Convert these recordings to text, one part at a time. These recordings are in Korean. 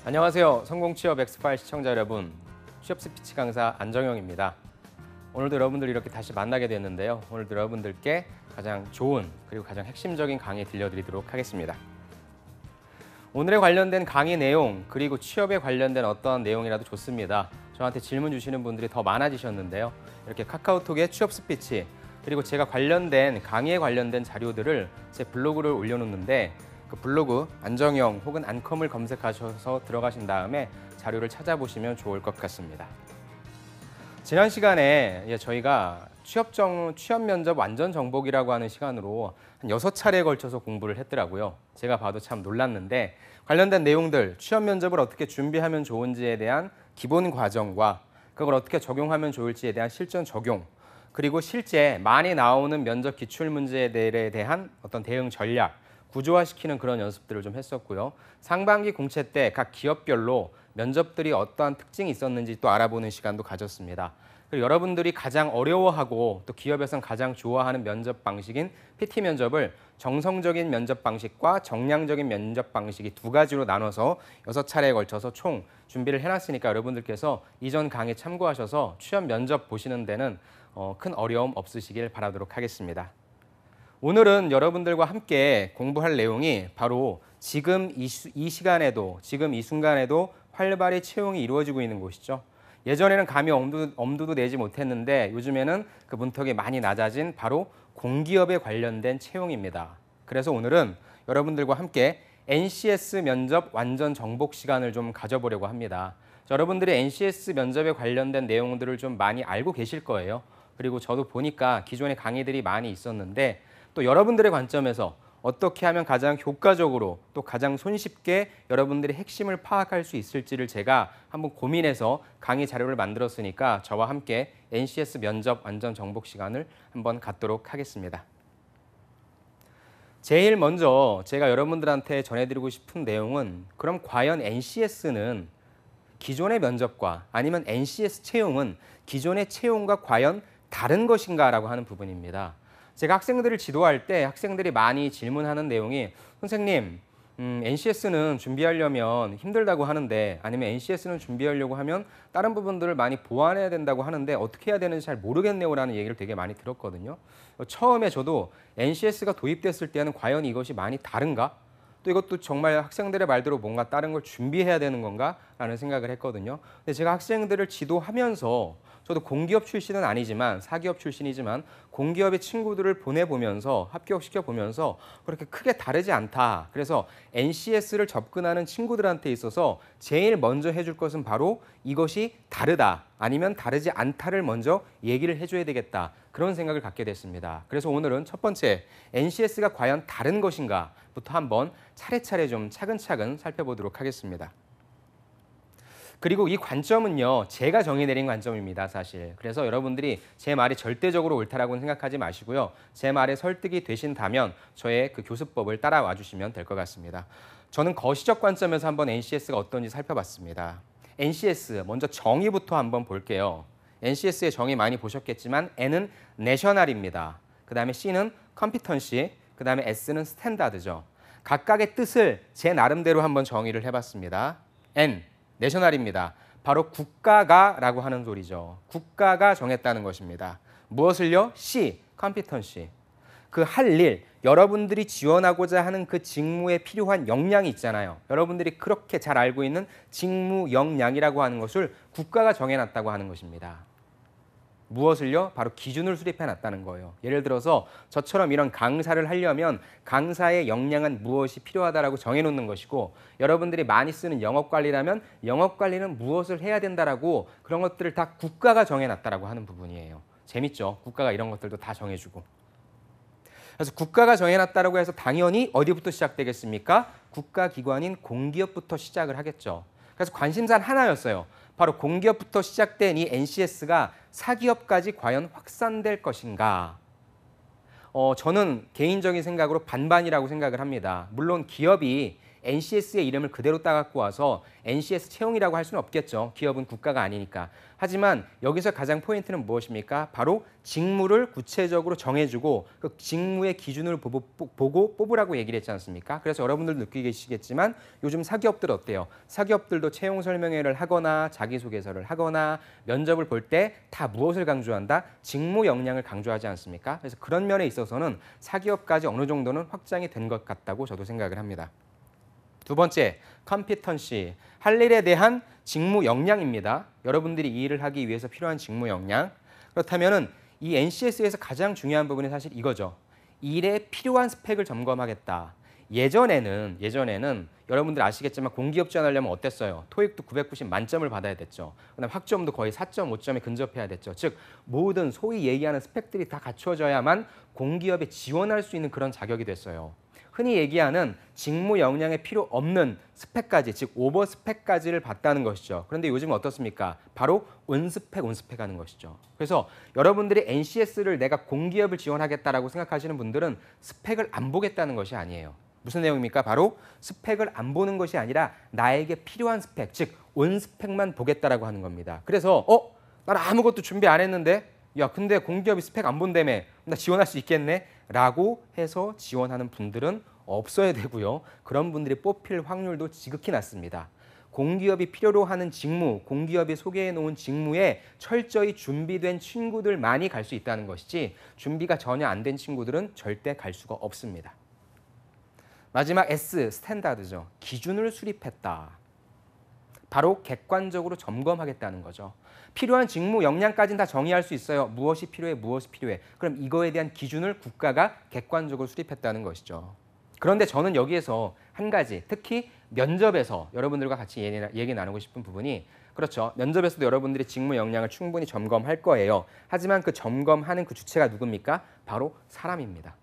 안녕하세요. 성공취업 엑스파일 시청자 여러분. 취업 스피치 강사 안정영입니다. 오늘도 여러분들 이렇게 다시 만나게 됐는데요. 오늘도 여러분들께 가장 좋은 그리고 가장 핵심적인 강의 들려드리도록 하겠습니다. 오늘에 관련된 강의 내용 그리고 취업에 관련된 어떠한 내용이라도 좋습니다. 저한테 질문 주시는 분들이 더 많아지셨는데요. 이렇게 카카오톡에 취업 스피치 그리고 제가 관련된 강의에 관련된 자료들을 제 블로그를 올려놓는데 그 블로그 안정영 혹은 안컴을 검색하셔서 들어가신 다음에 자료를 찾아보시면 좋을 것 같습니다. 지난 시간에 저희가 취업 면접 완전 정복이라고 하는 시간으로 한 6차례에 걸쳐서 공부를 했더라고요. 제가 봐도 참 놀랐는데 관련된 내용들, 취업 면접을 어떻게 준비하면 좋은지에 대한 기본 과정과 그걸 어떻게 적용하면 좋을지에 대한 실전 적용, 그리고 실제 많이 나오는 면접 기출문제들에 대한 어떤 대응 전략, 구조화시키는 그런 연습들을 좀 했었고요. 상반기 공채 때 각 기업별로 면접들이 어떠한 특징이 있었는지 또 알아보는 시간도 가졌습니다. 그리고 여러분들이 가장 어려워하고 또 기업에선 가장 좋아하는 면접 방식인 PT 면접을 정성적인 면접 방식과 정량적인 면접 방식이 두 가지로 나눠서 6차례에 걸쳐서 총 준비를 해놨으니까 여러분들께서 이전 강의 참고하셔서 취업 면접 보시는 데는 큰 어려움 없으시길 바라도록 하겠습니다. 오늘은 여러분들과 함께 공부할 내용이 바로 지금 이 시간에도, 지금 이 순간에도 활발히 채용이 이루어지고 있는 곳이죠. 예전에는 감히 엄두도 내지 못했는데 요즘에는 그 문턱이 많이 낮아진 바로 공기업에 관련된 채용입니다. 그래서 오늘은 여러분들과 함께 NCS 면접 완전 정복 시간을 좀 가져보려고 합니다. 여러분들이 NCS 면접에 관련된 내용들을 좀 많이 알고 계실 거예요. 그리고 저도 보니까 기존에 강의들이 많이 있었는데 또 여러분들의 관점에서 어떻게 하면 가장 효과적으로 또 가장 손쉽게 여러분들의 핵심을 파악할 수 있을지를 제가 한번 고민해서 강의 자료를 만들었으니까 저와 함께 NCS 면접 완전 정복 시간을 한번 갖도록 하겠습니다. 제일 먼저 제가 여러분들한테 전해드리고 싶은 내용은 그럼 과연 NCS는 기존의 면접과 아니면 NCS 채용은 기존의 채용과 과연 다른 것인가라고 하는 부분입니다. 제가 학생들을 지도할 때 학생들이 많이 질문하는 내용이 선생님, NCS는 준비하려면 힘들다고 하는데 아니면 NCS는 준비하려고 하면 다른 부분들을 많이 보완해야 된다고 하는데 어떻게 해야 되는지 잘 모르겠네요 라는 얘기를 되게 많이 들었거든요. 처음에 저도 NCS가 도입됐을 때는 과연 이것이 많이 다른가? 또 이것도 정말 학생들의 말대로 뭔가 다른 걸 준비해야 되는 건가? 라는 생각을 했거든요. 근데 제가 학생들을 지도하면서 저도 공기업 출신은 아니지만 사기업 출신이지만 공기업의 친구들을 보내보면서 합격시켜보면서 그렇게 크게 다르지 않다. 그래서 NCS를 접근하는 친구들한테 있어서 제일 먼저 해줄 것은 바로 이것이 다르다 아니면 다르지 않다를 먼저 얘기를 해줘야 되겠다. 그런 생각을 갖게 됐습니다. 그래서 오늘은 첫 번째 NCS가 과연 다른 것인가부터 한번 차례차례 좀 차근차근 살펴보도록 하겠습니다. 그리고 이 관점은요, 제가 정의내린 관점입니다, 사실. 그래서 여러분들이 제 말이 절대적으로 옳다라고는 생각하지 마시고요. 제 말에 설득이 되신다면 저의 그 교수법을 따라와 주시면 될 것 같습니다. 저는 거시적 관점에서 한번 NCS가 어떤지 살펴봤습니다. NCS, 먼저 정의부터 한번 볼게요. NCS의 정의 많이 보셨겠지만 N은 내셔널입니다. 그 다음에 C는 컴피턴시, 그 다음에 S는 스탠다드죠. 각각의 뜻을 제 나름대로 한번 정의를 해봤습니다. N, 내셔널입니다. 바로 국가가 라고 하는 소리죠. 국가가 정했다는 것입니다. 무엇을요? C, 컴피턴시. 그 할 일, 여러분들이 지원하고자 하는 그 직무에 필요한 역량이 있잖아요. 여러분들이 그렇게 잘 알고 있는 직무 역량이라고 하는 것을 국가가 정해놨다고 하는 것입니다. 무엇을요? 바로 기준을 수립해놨다는 거예요. 예를 들어서 저처럼 이런 강사를 하려면 강사의 역량은 무엇이 필요하다라고 정해놓는 것이고 여러분들이 많이 쓰는 영업관리라면 영업관리는 무엇을 해야 된다라고 그런 것들을 다 국가가 정해놨다라고 하는 부분이에요. 재밌죠? 국가가 이런 것들도 다 정해주고. 그래서 국가가 정해놨다라고 해서 당연히 어디부터 시작되겠습니까? 국가기관인 공기업부터 시작을 하겠죠. 그래서 관심사는 하나였어요. 바로 공기업부터 시작된 이 NCS가 사기업까지 과연 확산될 것인가? 저는 개인적인 생각으로 반반이라고 생각을 합니다. 물론 기업이 NCS의 이름을 그대로 따갖고 와서 NCS 채용이라고 할 수는 없겠죠. 기업은 국가가 아니니까. 하지만 여기서 가장 포인트는 무엇입니까? 바로 직무를 구체적으로 정해주고 그 직무의 기준을 보고 뽑으라고 얘기를 했지 않습니까? 그래서 여러분들 느끼시겠지만 요즘 사기업들 어때요? 사기업들도 채용 설명회를 하거나 자기소개서를 하거나 면접을 볼 때 다 무엇을 강조한다? 직무 역량을 강조하지 않습니까? 그래서 그런 면에 있어서는 사기업까지 어느 정도는 확장이 된 것 같다고 저도 생각을 합니다. 두 번째, 컴피턴시, 할 일에 대한 직무 역량입니다. 여러분들이 이 일을 하기 위해서 필요한 직무 역량. 그렇다면은 이 NCS에서 가장 중요한 부분이 사실 이거죠. 일에 필요한 스펙을 점검하겠다. 예전에는 여러분들 아시겠지만 공기업 지원하려면 어땠어요? 토익도 990 만점을 받아야 됐죠. 그다음 학점도 거의 4.5점에 근접해야 됐죠. 즉 모든 소위 얘기하는 스펙들이 다 갖추어져야만 공기업에 지원할 수 있는 그런 자격이 됐어요. 흔히 얘기하는 직무 역량에 필요 없는 스펙까지, 즉 오버 스펙까지를 봤다는 것이죠. 그런데 요즘은 어떻습니까? 바로 온스펙 하는 것이죠. 그래서 여러분들이 NCS를 내가 공기업을 지원하겠다라고 생각하시는 분들은 스펙을 안 보겠다는 것이 아니에요. 무슨 내용입니까? 바로 스펙을 안 보는 것이 아니라 나에게 필요한 스펙, 즉 온스펙만 보겠다라고 하는 겁니다. 그래서 난 아무것도 준비 안 했는데 야 근데 공기업이 스펙 안 본다며 나 지원할 수 있겠네? 라고 해서 지원하는 분들은 없어야 되고요. 그런 분들이 뽑힐 확률도 지극히 낮습니다. 공기업이 필요로 하는 직무, 공기업이 소개해 놓은 직무에 철저히 준비된 친구들만이 갈 수 있다는 것이지 준비가 전혀 안 된 친구들은 절대 갈 수가 없습니다. 마지막 S, 스탠다드죠. 기준을 수립했다. 바로 객관적으로 점검하겠다는 거죠. 필요한 직무 역량까지는 다 정의할 수 있어요. 무엇이 필요해, 무엇이 필요해. 그럼 이거에 대한 기준을 국가가 객관적으로 수립했다는 것이죠. 그런데 저는 여기에서 한 가지, 특히 면접에서 여러분들과 같이 얘기 나누고 싶은 부분이 그렇죠. 면접에서도 여러분들이 직무 역량을 충분히 점검할 거예요. 하지만 그 점검하는 그 주체가 누굽니까? 바로 사람입니다.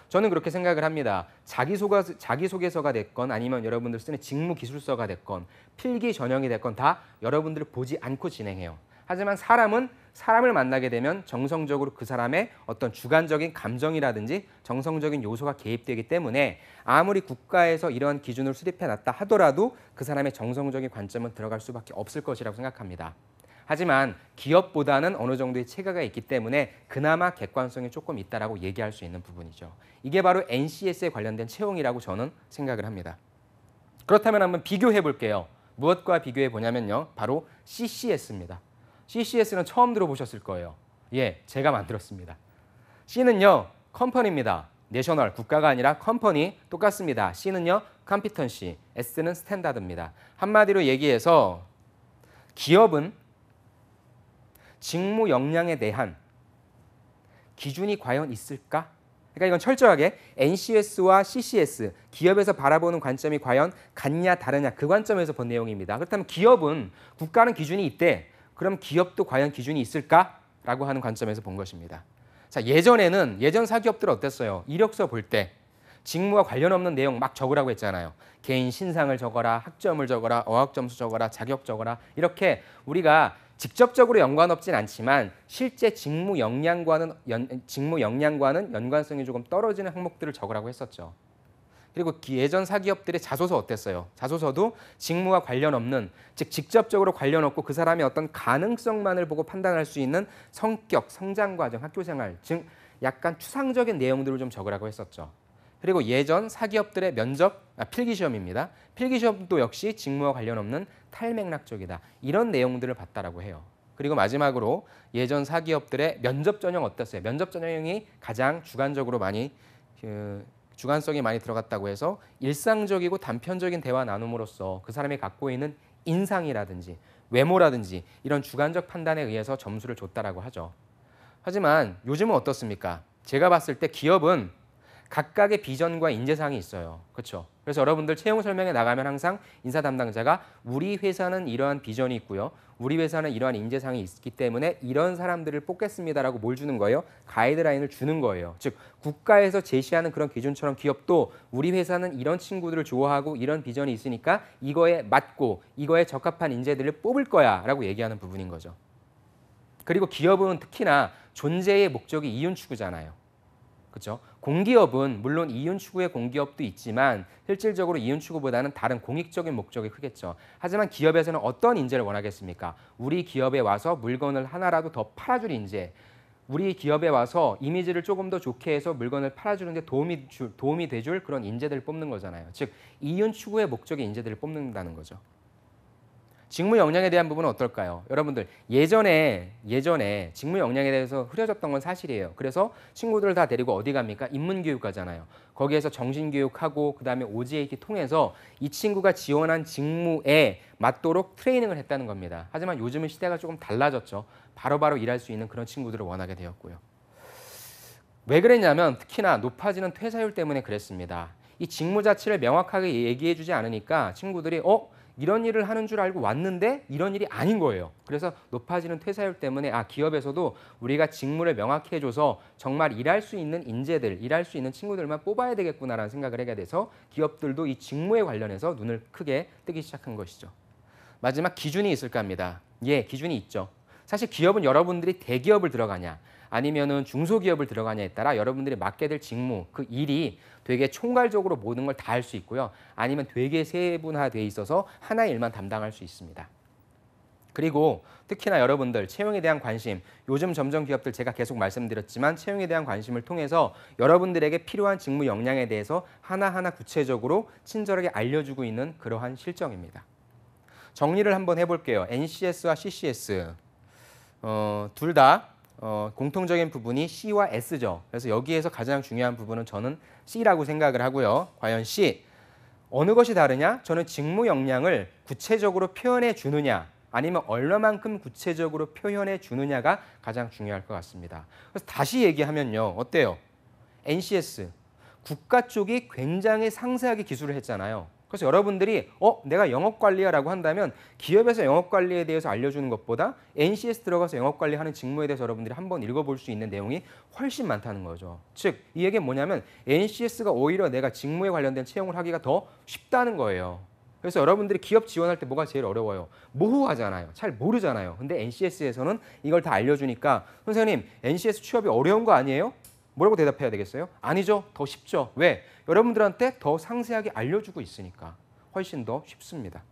저는 그렇게 생각을 합니다. 자기소개서가 됐건 아니면 여러분들 쓰는 직무기술서가 됐건 필기 전형이 됐건 다 여러분들을 보지 않고 진행해요. 하지만 사람은 사람을 만나게 되면 정성적으로 그 사람의 어떤 주관적인 감정이라든지 정성적인 요소가 개입되기 때문에 아무리 국가에서 이러한 기준을 수립해놨다 하더라도 그 사람의 정성적인 관점은 들어갈 수밖에 없을 것이라고 생각합니다. 하지만 기업보다는 어느 정도의 체계가 있기 때문에 그나마 객관성이 조금 있다라고 얘기할 수 있는 부분이죠. 이게 바로 NCS에 관련된 채용이라고 저는 생각을 합니다. 그렇다면 한번 비교해 볼게요. 무엇과 비교해 보냐면요. 바로 CCS입니다. CCS는 처음 들어보셨을 거예요. 예, 제가 만들었습니다. C는요, 컴퍼니입니다. 내셔널, 국가가 아니라 컴퍼니, 똑같습니다. C는요, 컴피턴시, S는 스탠다드입니다. 한마디로 얘기해서 기업은 직무 역량에 대한 기준이 과연 있을까? 그러니까 이건 철저하게 NCS와 CCS, 기업에서 바라보는 관점이 과연 같냐 다르냐 그 관점에서 본 내용입니다. 그렇다면 기업은 국가는 기준이 있대. 그럼 기업도 과연 기준이 있을까라고 하는 관점에서 본 것입니다. 자, 예전 사기업들 어땠어요? 이력서 볼 때 직무와 관련 없는 내용 막 적으라고 했잖아요. 개인 신상을 적어라, 학점을 적어라, 어학점수 적어라, 자격 적어라. 이렇게 우리가 직접적으로 연관없진 않지만 실제 직무 역량과는 연관성이 조금 떨어지는 항목들을 적으라고 했었죠. 그리고 예전 사기업들의 자소서 어땠어요? 자소서도 직무와 관련 없는, 즉 직접적으로 관련 없고 그 사람의 어떤 가능성만을 보고 판단할 수 있는 성격, 성장 과정, 학교 생활, 즉 약간 추상적인 내용들을 좀 적으라고 했었죠. 그리고 예전 사기업들의 필기시험입니다. 필기시험도 역시 직무와 관련 없는 탈맥락적이다. 이런 내용들을 봤다라고 해요. 그리고 마지막으로 예전 사기업들의 면접 전형 어땠어요? 면접 전형이 가장 주관성이 많이 들어갔다고 해서 일상적이고 단편적인 대화 나눔으로써 그 사람이 갖고 있는 인상이라든지 외모라든지 이런 주관적 판단에 의해서 점수를 줬다라고 하죠. 하지만 요즘은 어떻습니까? 제가 봤을 때 기업은 각각의 비전과 인재상이 있어요. 그렇죠? 그래서 여러분들 채용 설명에 나가면 항상 인사 담당자가 우리 회사는 이러한 비전이 있고요. 우리 회사는 이러한 인재상이 있기 때문에 이런 사람들을 뽑겠습니다라고 뭘 주는 거예요? 가이드라인을 주는 거예요. 즉 국가에서 제시하는 그런 기준처럼 기업도 우리 회사는 이런 친구들을 좋아하고 이런 비전이 있으니까 이거에 맞고 이거에 적합한 인재들을 뽑을 거야 라고 얘기하는 부분인 거죠. 그리고 기업은 특히나 존재의 목적이 이윤 추구잖아요. 그렇죠? 공기업은 물론 이윤 추구의 공기업도 있지만 실질적으로 이윤 추구보다는 다른 공익적인 목적이 크겠죠. 하지만 기업에서는 어떤 인재를 원하겠습니까? 우리 기업에 와서 물건을 하나라도 더 팔아줄 인재, 우리 기업에 와서 이미지를 조금 더 좋게 해서 물건을 팔아주는 데 도움이 돼줄 그런 인재들을 뽑는 거잖아요. 즉 이윤 추구의 목적의 인재들을 뽑는다는 거죠. 직무 역량에 대한 부분은 어떨까요? 여러분들 예전에 직무 역량에 대해서 흐려졌던 건 사실이에요. 그래서 친구들을 다 데리고 어디 갑니까? 인문교육 가잖아요. 거기에서 정신교육하고 그다음에 OJT 통해서 이 친구가 지원한 직무에 맞도록 트레이닝을 했다는 겁니다. 하지만 요즘은 시대가 조금 달라졌죠. 바로바로 일할 수 있는 그런 친구들을 원하게 되었고요. 왜 그랬냐면 특히나 높아지는 퇴사율 때문에 그랬습니다. 이 직무 자체를 명확하게 얘기해 주지 않으니까 친구들이 이런 일을 하는 줄 알고 왔는데 이런 일이 아닌 거예요. 그래서 높아지는 퇴사율 때문에 기업에서도 우리가 직무를 명확히 해줘서 정말 일할 수 있는 인재들, 일할 수 있는 친구들만 뽑아야 되겠구나라는 생각을 하게 돼서 기업들도 이 직무에 관련해서 눈을 크게 뜨기 시작한 것이죠. 마지막 기준이 있을까 합니다. 예, 기준이 있죠. 사실 기업은 여러분들이 대기업을 들어가냐 아니면은 중소기업을 들어가냐에 따라 여러분들이 맡게 될 직무, 그 일이 되게 총괄적으로 모든 걸 다 할 수 있고요. 아니면 되게 세분화되어 있어서 하나의 일만 담당할 수 있습니다. 그리고 특히나 여러분들 채용에 대한 관심, 요즘 점점 기업들 제가 계속 말씀드렸지만 채용에 대한 관심을 통해서 여러분들에게 필요한 직무 역량에 대해서 하나하나 구체적으로 친절하게 알려주고 있는 그러한 실정입니다. 정리를 한번 해볼게요. NCS와 CCS 둘 다 공통적인 부분이 C와 S죠. 그래서 여기에서 가장 중요한 부분은 저는 C라고 생각을 하고요. 과연 C, 어느 것이 다르냐? 저는 직무 역량을 구체적으로 표현해 주느냐 아니면 얼마만큼 구체적으로 표현해 주느냐가 가장 중요할 것 같습니다. 그래서 다시 얘기하면요. 어때요? NCS, 국가 쪽이 굉장히 상세하게 기술을 했잖아요. 그래서 여러분들이 내가 영업관리야라고 한다면 기업에서 영업관리에 대해서 알려주는 것보다 NCS 들어가서 영업관리하는 직무에 대해서 여러분들이 한번 읽어볼 수 있는 내용이 훨씬 많다는 거죠. 즉, 이 얘기는 뭐냐면 NCS가 오히려 내가 직무에 관련된 채용을 하기가 더 쉽다는 거예요. 그래서 여러분들이 기업 지원할 때 뭐가 제일 어려워요? 모호하잖아요. 잘 모르잖아요. 근데 NCS에서는 이걸 다 알려주니까 선생님, NCS 취업이 어려운 거 아니에요? 뭐라고 대답해야 되겠어요? 아니죠. 더 쉽죠. 왜? 여러분들한테 더 상세하게 알려주고 있으니까 훨씬 더 쉽습니다.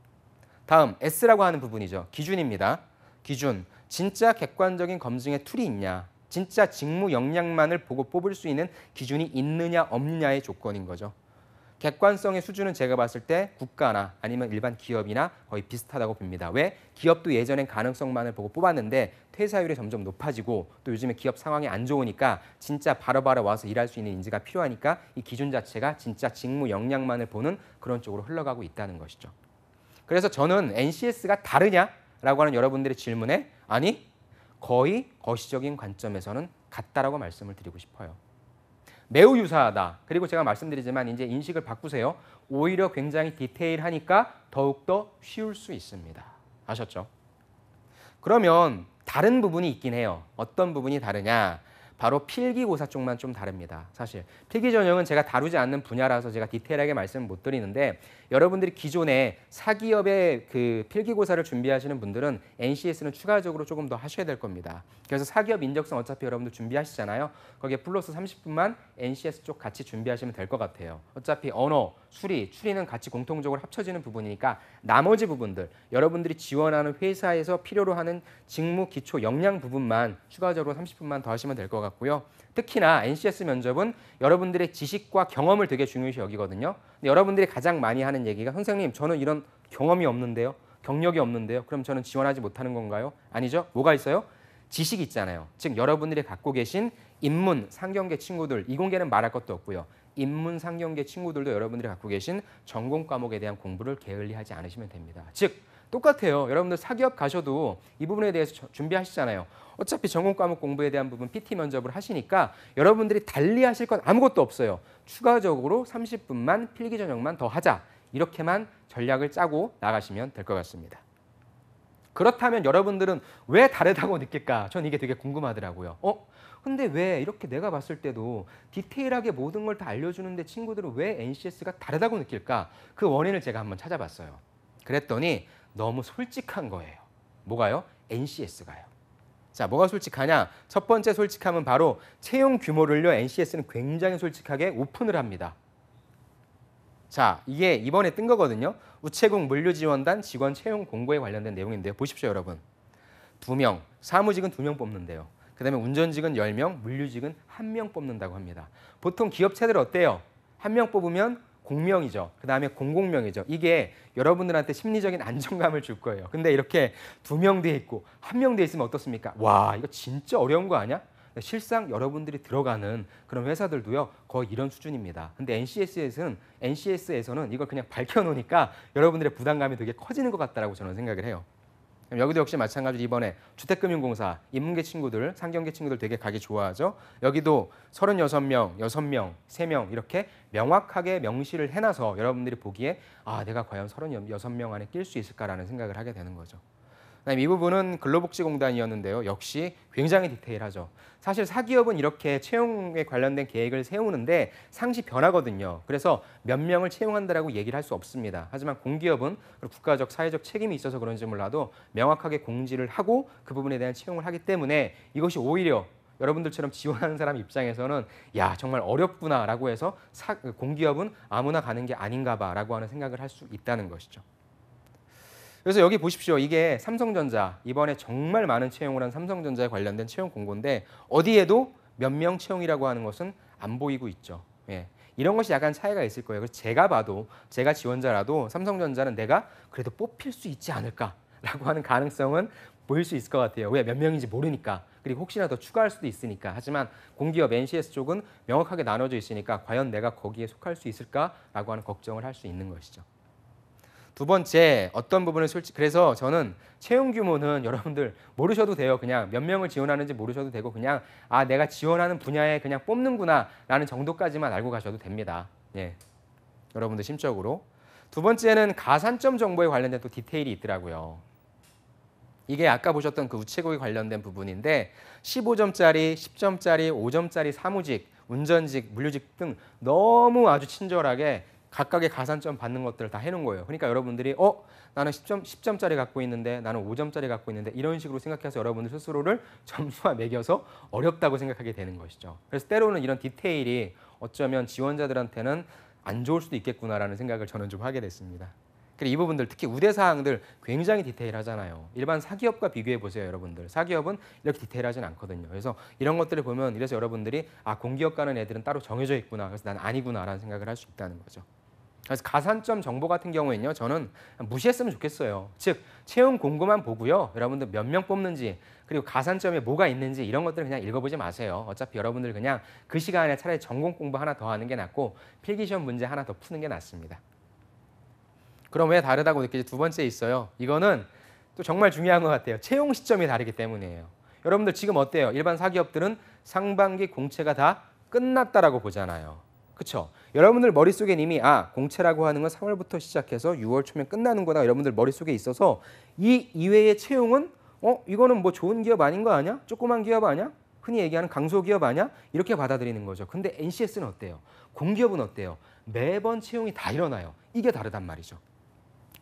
다음 S라고 하는 부분이죠. 기준입니다. 기준. 진짜 객관적인 검증의 툴이 있냐. 진짜 직무 역량만을 보고 뽑을 수 있는 기준이 있느냐 없느냐의 조건인 거죠. 객관성의 수준은 제가 봤을 때 국가나 아니면 일반 기업이나 거의 비슷하다고 봅니다. 왜? 기업도 예전엔 가능성만을 보고 뽑았는데 퇴사율이 점점 높아지고 또 요즘에 기업 상황이 안 좋으니까 진짜 바로바로 와서 일할 수 있는 인재가 필요하니까 이 기준 자체가 진짜 직무 역량만을 보는 그런 쪽으로 흘러가고 있다는 것이죠. 그래서 저는 NCS가 다르냐라고 하는 여러분들의 질문에 아니, 거의 거시적인 관점에서는 같다라고 말씀을 드리고 싶어요. 매우 유사하다. 그리고 제가 말씀드리지만 이제 인식을 바꾸세요. 오히려 굉장히 디테일하니까 더욱더 쉬울 수 있습니다. 아셨죠? 그러면 다른 부분이 있긴 해요. 어떤 부분이 다르냐? 바로 필기고사 쪽만 좀 다릅니다. 사실 필기 전형은 제가 다루지 않는 분야라서 제가 디테일하게 말씀을 못 드리는데 여러분들이 기존에 사기업의 그 필기고사를 준비하시는 분들은 NCS는 추가적으로 조금 더 하셔야 될 겁니다. 그래서 사기업 인적성 어차피 여러분들 준비하시잖아요. 거기에 플러스 30분만 NCS 쪽 같이 준비하시면 될 것 같아요. 어차피 언어, 수리, 추리는 같이 공통적으로 합쳐지는 부분이니까 나머지 부분들 여러분들이 지원하는 회사에서 필요로 하는 직무 기초 역량 부분만 추가적으로 30분만 더 하시면 될 것 같고요. 특히나 NCS 면접은 여러분들의 지식과 경험을 되게 중요시 여기거든요. 근데 여러분들이 가장 많이 하는 얘기가 선생님, 저는 이런 경험이 없는데요. 경력이 없는데요. 그럼 저는 지원하지 못하는 건가요? 아니죠. 뭐가 있어요? 지식이 있잖아요. 즉 여러분들이 갖고 계신 인문, 상경계 친구들, 이공계는 말할 것도 없고요. 인문, 상경계 친구들도 여러분들이 갖고 계신 전공 과목에 대한 공부를 게을리하지 않으시면 됩니다. 즉 똑같아요. 여러분들 사기업 가셔도 이 부분에 대해서 준비하시잖아요. 어차피 전공 과목 공부에 대한 부분 PT 면접을 하시니까 여러분들이 달리 하실 건 아무것도 없어요. 추가적으로 30분만 필기 전형만 더 하자. 이렇게만 전략을 짜고 나가시면 될 것 같습니다. 그렇다면 여러분들은 왜 다르다고 느낄까? 전 이게 되게 궁금하더라고요. 근데 왜 이렇게 내가 봤을 때도 디테일하게 모든 걸 다 알려주는데 친구들은 왜 NCS가 다르다고 느낄까? 그 원인을 제가 한번 찾아봤어요. 그랬더니 너무 솔직한 거예요. 뭐가요? NCS가요. 자, 뭐가 솔직하냐? 첫 번째 솔직함은 바로 채용 규모를요. NCS는 굉장히 솔직하게 오픈을 합니다. 자, 이게 이번에 뜬 거거든요. 우체국 물류지원단 직원 채용 공고에 관련된 내용인데요. 보십시오, 여러분. 2명, 사무직은 2명 뽑는데요. 그다음에 운전직은 10명, 물류직은 1명 뽑는다고 합니다. 보통 기업체들 어때요? 1명 뽑으면 공명이죠. 그다음에 공공명이죠. 이게 여러분들한테 심리적인 안정감을 줄 거예요. 근데 이렇게 2명 돼 있고 1명 돼 있으면 어떻습니까? 와, 이거 진짜 어려운 거 아니야? 실상 여러분들이 들어가는 그런 회사들도요. 거의 이런 수준입니다. 근데 NCS에서는 이걸 그냥 밝혀놓으니까 여러분들의 부담감이 되게 커지는 것 같다라고 저는 생각을 해요. 여기도 역시 마찬가지로 이번에 주택금융공사 인문계 친구들, 상경계 친구들 되게 가기 좋아하죠. 여기도 36명, 6명, 3명 이렇게 명확하게 명시를 해놔서 여러분들이 보기에 아, 내가 과연 36명 안에 낄 수 있을까라는 생각을 하게 되는 거죠. 그다음에 이 부분은 근로복지공단이었는데요. 역시 굉장히 디테일하죠. 사실 사기업은 이렇게 채용에 관련된 계획을 세우는데 상시 변하거든요. 그래서 몇 명을 채용한다라고 얘기를 할 수 없습니다. 하지만 공기업은 국가적, 사회적 책임이 있어서 그런지 몰라도 명확하게 공지를 하고 그 부분에 대한 채용을 하기 때문에 이것이 오히려 여러분들처럼 지원하는 사람 입장에서는 야, 정말 어렵구나라고 해서 공기업은 아무나 가는 게 아닌가 봐라고 하는 생각을 할 수 있다는 것이죠. 그래서 여기 보십시오. 이게 삼성전자, 이번에 정말 많은 채용을 한 삼성전자에 관련된 채용 공고인데 어디에도 몇 명 채용이라고 하는 것은 안 보이고 있죠. 예. 이런 것이 약간 차이가 있을 거예요. 그래서 제가 지원자라도 삼성전자는 내가 그래도 뽑힐 수 있지 않을까라고 하는 가능성은 보일 수 있을 것 같아요. 왜? 몇 명인지 모르니까. 그리고 혹시나 더 추가할 수도 있으니까. 하지만 공기업 NCS 쪽은 명확하게 나눠져 있으니까 과연 내가 거기에 속할 수 있을까라고 하는 걱정을 할 수 있는 것이죠. 두 번째, 어떤 부분을 그래서 저는 채용 규모는 여러분들 모르셔도 돼요. 그냥 몇 명을 지원하는지 모르셔도 되고 그냥 아, 내가 지원하는 분야에 그냥 뽑는구나 라는 정도까지만 알고 가셔도 됩니다. 예, 여러분들 심적으로. 두 번째는 가산점 정보에 관련된 또 디테일이 있더라고요. 이게 아까 보셨던 그 우체국에 관련된 부분인데 15점짜리, 10점짜리, 5점짜리 사무직, 운전직, 물류직 등 너무 아주 친절하게 각각의 가산점 받는 것들을 다 해놓은 거예요. 그러니까 여러분들이 나는 10점짜리 갖고 있는데 나는 5점짜리 갖고 있는데 이런 식으로 생각해서 여러분들 스스로를 점수와 매겨서 어렵다고 생각하게 되는 것이죠. 그래서 때로는 이런 디테일이 어쩌면 지원자들한테는 안 좋을 수도 있겠구나라는 생각을 저는 좀 하게 됐습니다. 그리고 이 부분들 특히 우대사항들 굉장히 디테일하잖아요. 일반 사기업과 비교해 보세요, 여러분들. 사기업은 이렇게 디테일하진 않거든요. 그래서 이런 것들을 보면 이래서 여러분들이 아, 공기업 가는 애들은 따로 정해져 있구나. 그래서 난 아니구나라는 생각을 할 수 있다는 거죠. 그래서 가산점 정보 같은 경우에는요, 저는 무시했으면 좋겠어요. 즉, 채용 공고만 보고요, 여러분들 몇 명 뽑는지, 그리고 가산점에 뭐가 있는지 이런 것들을 그냥 읽어보지 마세요. 어차피 여러분들 그냥 그 시간에 차라리 전공 공부 하나 더 하는 게 낫고 필기시험 문제 하나 더 푸는 게 낫습니다. 그럼 왜 다르다고 느끼지? 두 번째 있어요. 이거는 또 정말 중요한 것 같아요. 채용 시점이 다르기 때문이에요. 여러분들 지금 어때요? 일반 사기업들은 상반기 공채가 다 끝났다라고 보잖아요. 그렇죠? 여러분들 머릿속에 이미 공채라고 하는 건 3월부터 시작해서 6월 초면 끝나는 거다. 여러분들 머릿속에 있어서 이 이외의 채용은 이거는 뭐 좋은 기업 아닌 거 아니야? 조그만 기업 아니야? 흔히 얘기하는 강소기업 아니야? 이렇게 받아들이는 거죠. 근데 NCS는 어때요? 공기업은 어때요? 매번 채용이 다 일어나요. 이게 다르단 말이죠.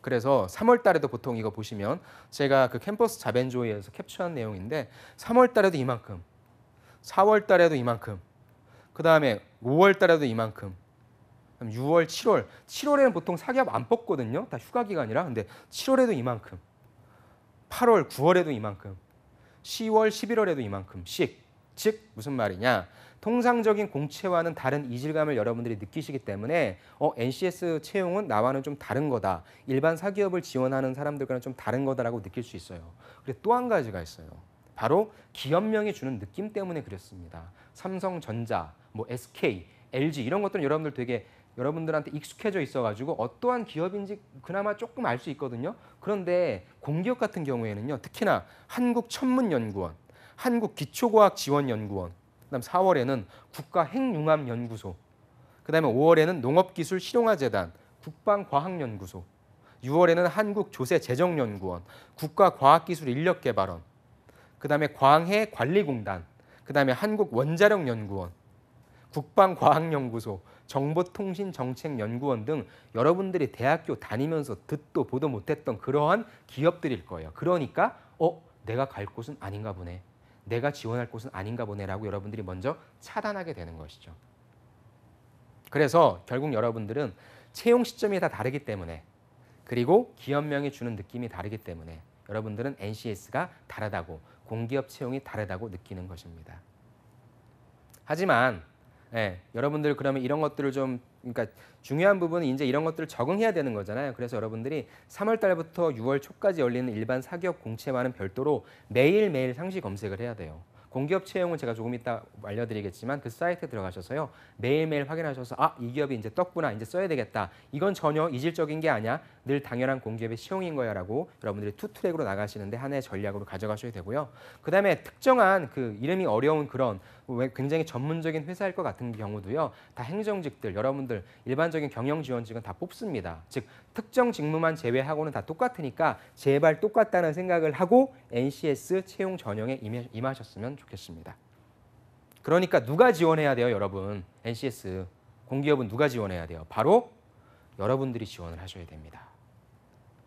그래서 3월 달에도 보통 이거 보시면 제가 그 캠퍼스 자벤조이에서 캡처한 내용인데 3월 달에도 이만큼, 4월 달에도 이만큼, 그 다음에 5월 달에도 이만큼, 6월, 7월. 7월에는 보통 사기업 안 뽑거든요. 다 휴가 기간이라. 근데 7월에도 이만큼, 8월, 9월에도 이만큼, 10월, 11월에도 이만큼씩. 즉 무슨 말이냐. 통상적인 공채와는 다른 이질감을 여러분들이 느끼시기 때문에 NCS 채용은 나와는 좀 다른 거다. 일반 사기업을 지원하는 사람들과는 좀 다른 거다라고 느낄 수 있어요. 그리고 또 한 가지가 있어요. 바로 기업명이 주는 느낌 때문에 그렇습니다. 삼성전자, 뭐 SK, LG 이런 것들은 여러분들한테 익숙해져 있어가지고 어떠한 기업인지 그나마 조금 알 수 있거든요. 그런데 공기업 같은 경우에는요. 특히나 한국천문연구원, 한국기초과학지원연구원, 그다음 4월에는 국가핵융합연구소, 그다음에 5월에는 농업기술실용화재단, 국방과학연구소, 6월에는 한국조세재정연구원, 국가과학기술인력개발원, 그다음에 광해관리공단, 그다음에 한국원자력연구원, 국방과학연구소, 정보통신정책연구원 등 여러분들이 대학교 다니면서 듣도 보도 못했던 그러한 기업들일 거예요. 그러니까 내가 갈 곳은 아닌가 보네. 내가 지원할 곳은 아닌가 보네라고 여러분들이 먼저 차단하게 되는 것이죠. 그래서 결국 여러분들은 채용 시점이 다 다르기 때문에 그리고 기업명이 주는 느낌이 다르기 때문에 여러분들은 NCS가 다르다고 공기업 채용이 다르다고 느끼는 것입니다. 하지만 여러분들 그러면 이런 것들을 좀 그러니까 중요한 부분은 이제 이런 것들을 적응해야 되는 거잖아요. 그래서 여러분들이 3월 달부터 6월 초까지 열리는 일반 사기업 공채와는 별도로 매일매일 상시 검색을 해야 돼요. 공기업 채용은 제가 조금 이따 알려드리겠지만 그 사이트에 들어가셔서요. 매일매일 확인하셔서 이 기업이 이제 떴구나. 이제 써야 되겠다. 이건 전혀 이질적인 게 아니야. 늘 당연한 공기업의 채용인 거야 라고 여러분들이 투트랙으로 나가시는데 하나의 전략으로 가져가셔야 되고요. 그다음에 특정한 그 이름이 어려운 그런 굉장히 전문적인 회사일 것 같은 경우도요. 다 행정직들, 여러분들 일반적인 경영지원직은 다 뽑습니다. 즉 특정 직무만 제외하고는 다 똑같으니까 제발 똑같다는 생각을 하고 NCS 채용 전형에 임하셨으면 좋겠습니다. 그러니까 누가 지원해야 돼요, 여러분? NCS 공기업은 누가 지원해야 돼요? 바로 여러분들이 지원을 하셔야 됩니다.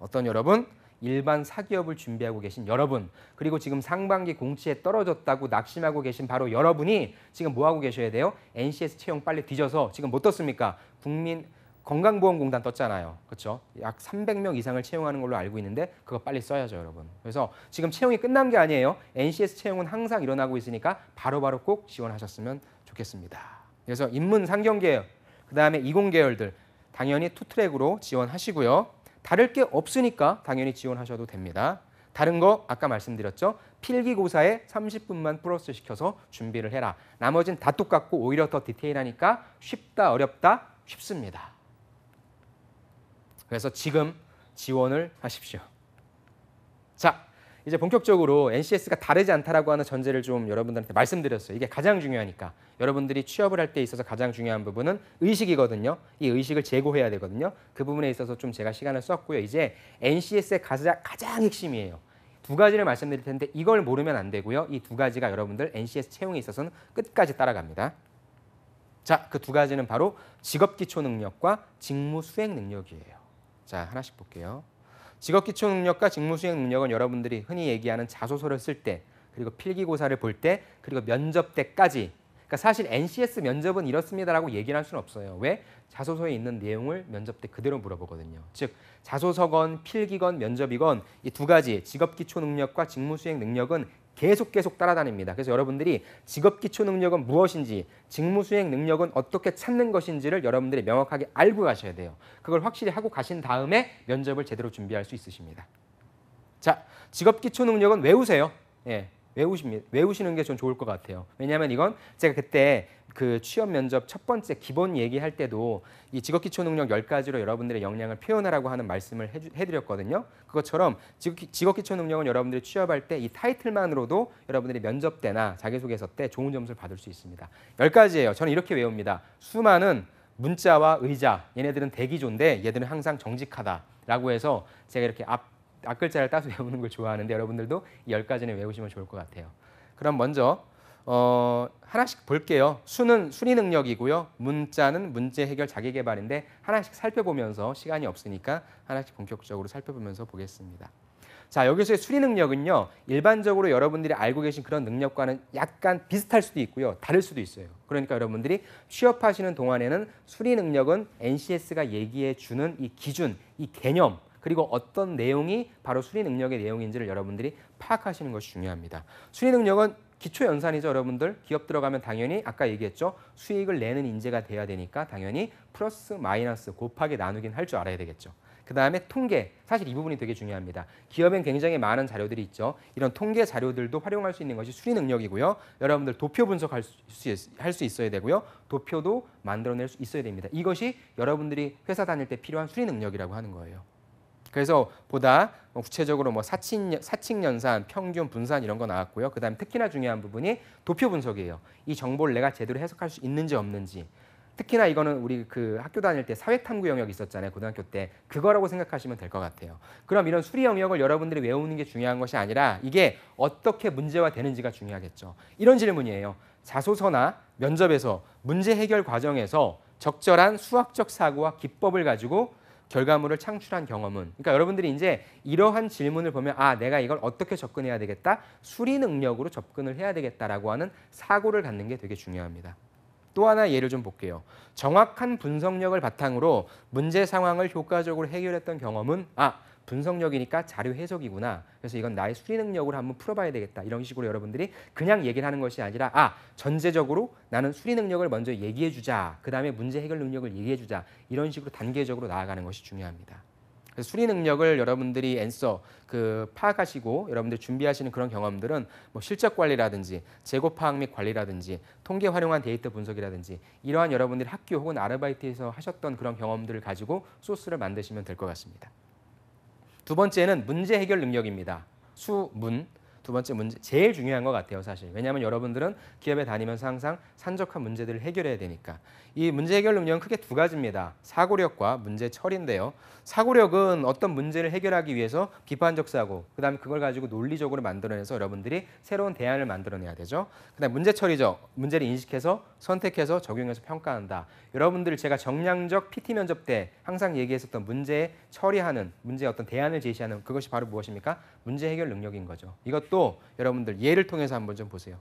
어떤 여러분? 일반 사기업을 준비하고 계신 여러분, 그리고 지금 상반기 공채에 떨어졌다고 낙심하고 계신 바로 여러분이 지금 뭐 하고 계셔야 돼요? NCS 채용 빨리 뒤져서 지금 못 떴습니까? 국민 건강보험공단 떴잖아요. 그렇죠? 약 300명 이상을 채용하는 걸로 알고 있는데 그거 빨리 써야죠, 여러분. 그래서 지금 채용이 끝난 게 아니에요. NCS 채용은 항상 일어나고 있으니까 바로바로 꼭 지원하셨으면 좋겠습니다. 그래서 인문 상경계열, 그다음에 이공계열들 당연히 투트랙으로 지원하시고요. 다를 게 없으니까 당연히 지원하셔도 됩니다. 다른 거 아까 말씀드렸죠. 필기고사에 30분만 플러스 시켜서 준비를 해라. 나머지는 다 똑같고 오히려 더 디테일하니까 쉽다 어렵다 쉽습니다. 그래서 지금 지원을 하십시오. 자, 이제 본격적으로 NCS가 다르지 않다라고 하는 전제를 좀 여러분들한테 말씀드렸어요. 이게 가장 중요하니까. 여러분들이 취업을 할 때 있어서 가장 중요한 부분은 의식이거든요. 이 의식을 제고해야 되거든요. 그 부분에 있어서 좀 제가 시간을 썼고요. 이제 NCS의 가장 핵심이에요. 두 가지를 말씀드릴 텐데 이걸 모르면 안 되고요. 이 두 가지가 여러분들 NCS 채용에 있어서는 끝까지 따라갑니다. 자, 그 두 가지는 바로 직업기초능력과 직무수행능력이에요. 자, 하나씩 볼게요. 직업기초능력과 직무수행능력은 여러분들이 흔히 얘기하는 자소서를 쓸 때, 그리고 필기고사를 볼 때, 그리고 면접 때까지. 그러니까 사실 NCS 면접은 이렇습니다라고 얘기를 할 수는 없어요. 왜? 자소서에 있는 내용을 면접 때 그대로 물어보거든요. 즉 자소서건 필기건 면접이건 이 두 가지 직업기초능력과 직무수행능력은 계속 따라다닙니다. 그래서 여러분들이 직업기초능력은 무엇인지, 직무수행능력은 어떻게 찾는 것인지를 여러분들이 명확하게 알고 가셔야 돼요. 그걸 확실히 하고 가신 다음에 면접을 제대로 준비할 수 있으십니다. 자, 직업기초능력은 외우세요. 외우시는 게 좀 좋을 것 같아요. 왜냐하면 이건 제가 그때 그 취업 면접 첫 번째 기본 얘기할 때도 이 직업기초능력 10가지로 여러분들의 역량을 표현하라고 하는 말씀을 해드렸거든요. 그것처럼 직업기초능력은 여러분들이 취업할 때 이 타이틀만으로도 여러분들이 면접 때나 자기소개서 때 좋은 점수를 받을 수 있습니다. 10가지예요. 저는 이렇게 외웁니다. 수많은 문자와 의자, 얘네들은 대기조인데 얘들은 항상 정직하다라고 해서 제가 이렇게 앞글자를 따서 외우는 걸 좋아하는데 여러분들도 이 10가지는 외우시면 좋을 것 같아요. 그럼 먼저 하나씩 볼게요. 수는 수리 능력이고요. 문자는 문제 해결 자기 개발인데 하나씩 살펴보면서 시간이 없으니까 하나씩 본격적으로 살펴보면서 보겠습니다. 자, 여기서의 수리 능력은요. 일반적으로 여러분들이 알고 계신 그런 능력과는 약간 비슷할 수도 있고요. 다를 수도 있어요. 그러니까 여러분들이 취업하시는 동안에는 수리 능력은 NCS가 얘기해 주는 이 기준, 이 개념, 그리고 어떤 내용이 바로 수리 능력의 내용인지를 여러분들이 파악하시는 것이 중요합니다. 수리 능력은 기초 연산이죠, 여러분들. 기업 들어가면 당연히 아까 얘기했죠. 수익을 내는 인재가 돼야 되니까 당연히 플러스 마이너스 곱하기 나누긴 할 줄 알아야 되겠죠. 그 다음에 통계, 사실 이 부분이 되게 중요합니다. 기업엔 굉장히 많은 자료들이 있죠. 이런 통계 자료들도 활용할 수 있는 것이 수리 능력이고요. 여러분들 도표 분석할 수 있어야 되고요. 도표도 만들어낼 수 있어야 됩니다. 이것이 여러분들이 회사 다닐 때 필요한 수리 능력이라고 하는 거예요. 그래서 보다 구체적으로 뭐 사칙 연산, 평균, 분산 이런 거 나왔고요. 그다음에 특히나 중요한 부분이 도표 분석이에요. 이 정보를 내가 제대로 해석할 수 있는지 없는지. 특히나 이거는 우리 그 학교 다닐 때 사회탐구 영역 있었잖아요. 고등학교 때. 그거라고 생각하시면 될 것 같아요. 그럼 이런 수리 영역을 여러분들이 외우는 게 중요한 것이 아니라 이게 어떻게 문제화 되는지가 중요하겠죠. 이런 질문이에요. 자소서나 면접에서 문제 해결 과정에서 적절한 수학적 사고와 기법을 가지고 결과물을 창출한 경험은, 그러니까 여러분들이 이제 이러한 질문을 보면 아, 내가 이걸 어떻게 접근해야 되겠다, 수리 능력으로 접근을 해야 되겠다라고 하는 사고를 갖는 게 되게 중요합니다. 또 하나 예를 좀 볼게요. 정확한 분석력을 바탕으로 문제 상황을 효과적으로 해결했던 경험은 아, 분석력이니까 자료 해석이구나. 그래서 이건 나의 수리 능력으로 한번 풀어봐야 되겠다. 이런 식으로 여러분들이 그냥 얘기를 하는 것이 아니라 아, 전제적으로 나는 수리 능력을 먼저 얘기해 주자. 그다음에 문제 해결 능력을 얘기해 주자. 이런 식으로 단계적으로 나아가는 것이 중요합니다. 그래서 수리 능력을 여러분들이 앤서 파악하시고 여러분들 준비하시는 그런 경험들은 뭐 실적 관리라든지 재고 파악 및 관리라든지 통계 활용한 데이터 분석이라든지 이러한 여러분들이 학교 혹은 아르바이트에서 하셨던 그런 경험들을 가지고 소스를 만드시면 될 것 같습니다. 두 번째는 문제 해결 능력입니다. 수문. 두 번째 문제, 제일 중요한 것 같아요, 사실. 왜냐하면 여러분들은 기업에 다니면서 항상 산적한 문제들을 해결해야 되니까. 이 문제 해결 능력은 크게 두 가지입니다. 사고력과 문제 처리인데요. 사고력은 어떤 문제를 해결하기 위해서 비판적 사고, 그다음에 그걸 가지고 논리적으로 만들어내서 여러분들이 새로운 대안을 만들어내야 되죠. 그다음에 문제 처리죠. 문제를 인식해서 선택해서 적용해서 평가한다. 여러분들 제가 정량적 PT 면접 때 항상 얘기했었던 문제 처리하는, 문제의 어떤 대안을 제시하는 그것이 바로 무엇입니까? 문제 해결 능력인 거죠. 이것도 여러분들 예를 통해서 한번 좀 보세요.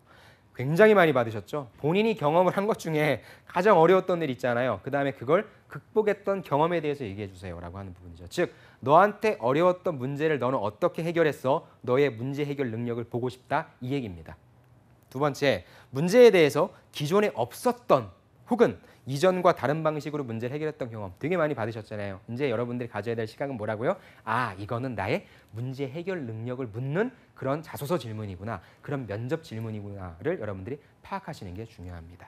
굉장히 많이 받으셨죠? 본인이 경험을 한 것 중에 가장 어려웠던 일 있잖아요. 그다음에 그걸 극복했던 경험에 대해서 얘기해 주세요라고 하는 부분이죠. 즉, 너한테 어려웠던 문제를 너는 어떻게 해결했어? 너의 문제 해결 능력을 보고 싶다. 이 얘기입니다. 두 번째, 문제에 대해서 기존에 없었던 혹은 이전과 다른 방식으로 문제를 해결했던 경험 되게 많이 받으셨잖아요. 이제 여러분들이 가져야 될 시각은 뭐라고요? 아, 이거는 나의 문제 해결 능력을 묻는 그런 자소서 질문이구나. 그런 면접 질문이구나를 여러분들이 파악하시는 게 중요합니다.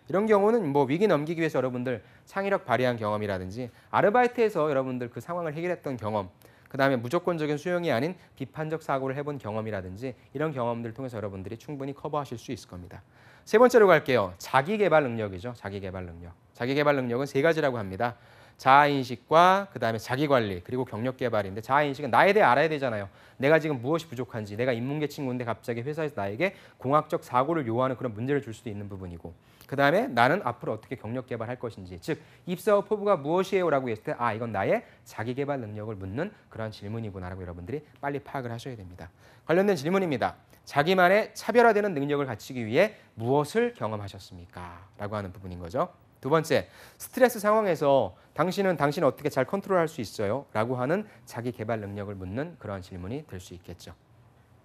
이런 경우는 뭐 위기 넘기기 위해서 여러분들 창의력 발휘한 경험이라든지 아르바이트에서 여러분들 그 상황을 해결했던 경험, 그다음에 무조건적인 수용이 아닌 비판적 사고를 해본 경험이라든지 이런 경험들을 통해서 여러분들이 충분히 커버하실 수 있을 겁니다. 세 번째로 갈게요. 자기개발 능력이죠. 자기개발 능력. 자기개발 능력은 세 가지라고 합니다. 자아인식과 그다음에 자기관리 그리고 경력개발인데, 자아인식은 나에 대해 알아야 되잖아요. 내가 지금 무엇이 부족한지, 내가 인문계 친구인데 갑자기 회사에서 나에게 공학적 사고를 요하는 그런 문제를 줄 수도 있는 부분이고, 그다음에 나는 앞으로 어떻게 경력개발할 것인지, 즉 입사 후 포부가 무엇이에요? 라고 했을 때 아, 이건 나의 자기개발 능력을 묻는 그런 질문이구나라고 여러분들이 빨리 파악을 하셔야 됩니다. 관련된 질문입니다. 자기만의 차별화되는 능력을 갖추기 위해 무엇을 경험하셨습니까? 라고 하는 부분인 거죠. 두 번째, 스트레스 상황에서 당신은 당신을 어떻게 잘 컨트롤할 수 있어요? 라고 하는 자기 개발 능력을 묻는 그런 질문이 될 수 있겠죠.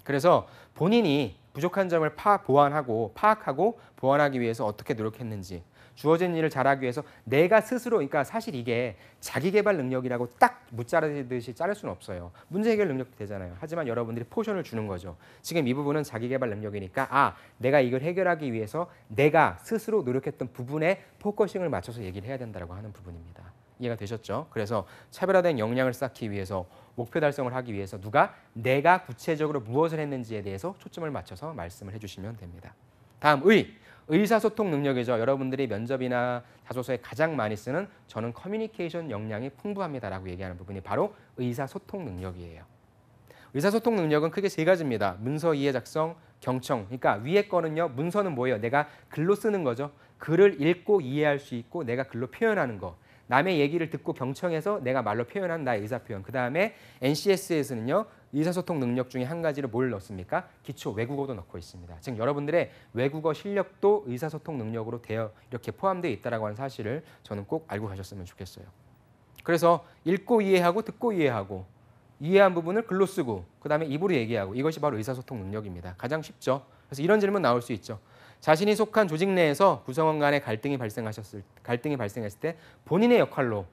그래서 본인이 부족한 점을 파악하고 보완하기 위해서 어떻게 노력했는지, 주어진 일을 잘하기 위해서 내가 스스로, 그러니까 사실 이게 자기 개발 능력이라고 딱 무자르듯이 자를 수는 없어요. 문제 해결 능력도 되잖아요. 하지만 여러분들이 포션을 주는 거죠. 지금 이 부분은 자기 개발 능력이니까 아, 내가 이걸 해결하기 위해서 내가 스스로 노력했던 부분에 포커싱을 맞춰서 얘기를 해야 된다고 하는 부분입니다. 이해가 되셨죠? 그래서 차별화된 역량을 쌓기 위해서, 목표 달성을 하기 위해서 내가 구체적으로 무엇을 했는지에 대해서 초점을 맞춰서 말씀을 해주시면 됩니다. 다음, 의사소통 능력이죠. 여러분들이 면접이나 자소서에 가장 많이 쓰는 저는 커뮤니케이션 역량이 풍부합니다라고 얘기하는 부분이 바로 의사소통 능력이에요. 의사소통 능력은 크게 세 가지입니다. 문서 이해 작성, 경청. 그러니까 위에 거는요, 문서는 뭐예요? 내가 글로 쓰는 거죠. 글을 읽고 이해할 수 있고 내가 글로 표현하는 거. 남의 얘기를 듣고 경청해서 내가 말로 표현한 나의 의사표현. 그다음에 NCS에서는요. 의사소통 능력 중에 한 가지를 뭘 넣습니까? 기초 외국어도 넣고 있습니다. 즉 여러분들의 외국어 실력도 의사소통 능력으로 이렇게 포함되어 있다는 하는 사실을 저는 꼭 알고 가셨으면 좋겠어요. 그래서 읽고 이해하고 듣고 이해하고 이해한 부분을 글로 쓰고 그다음에 입으로 얘기하고, 이것이 바로 의사소통 능력입니다. 가장 쉽죠. 그래서 이런 질문 나올 수 있죠. 자신이 속한 조직 내에서 구성원 간의 갈등이 발생했을 때 본인의 역할로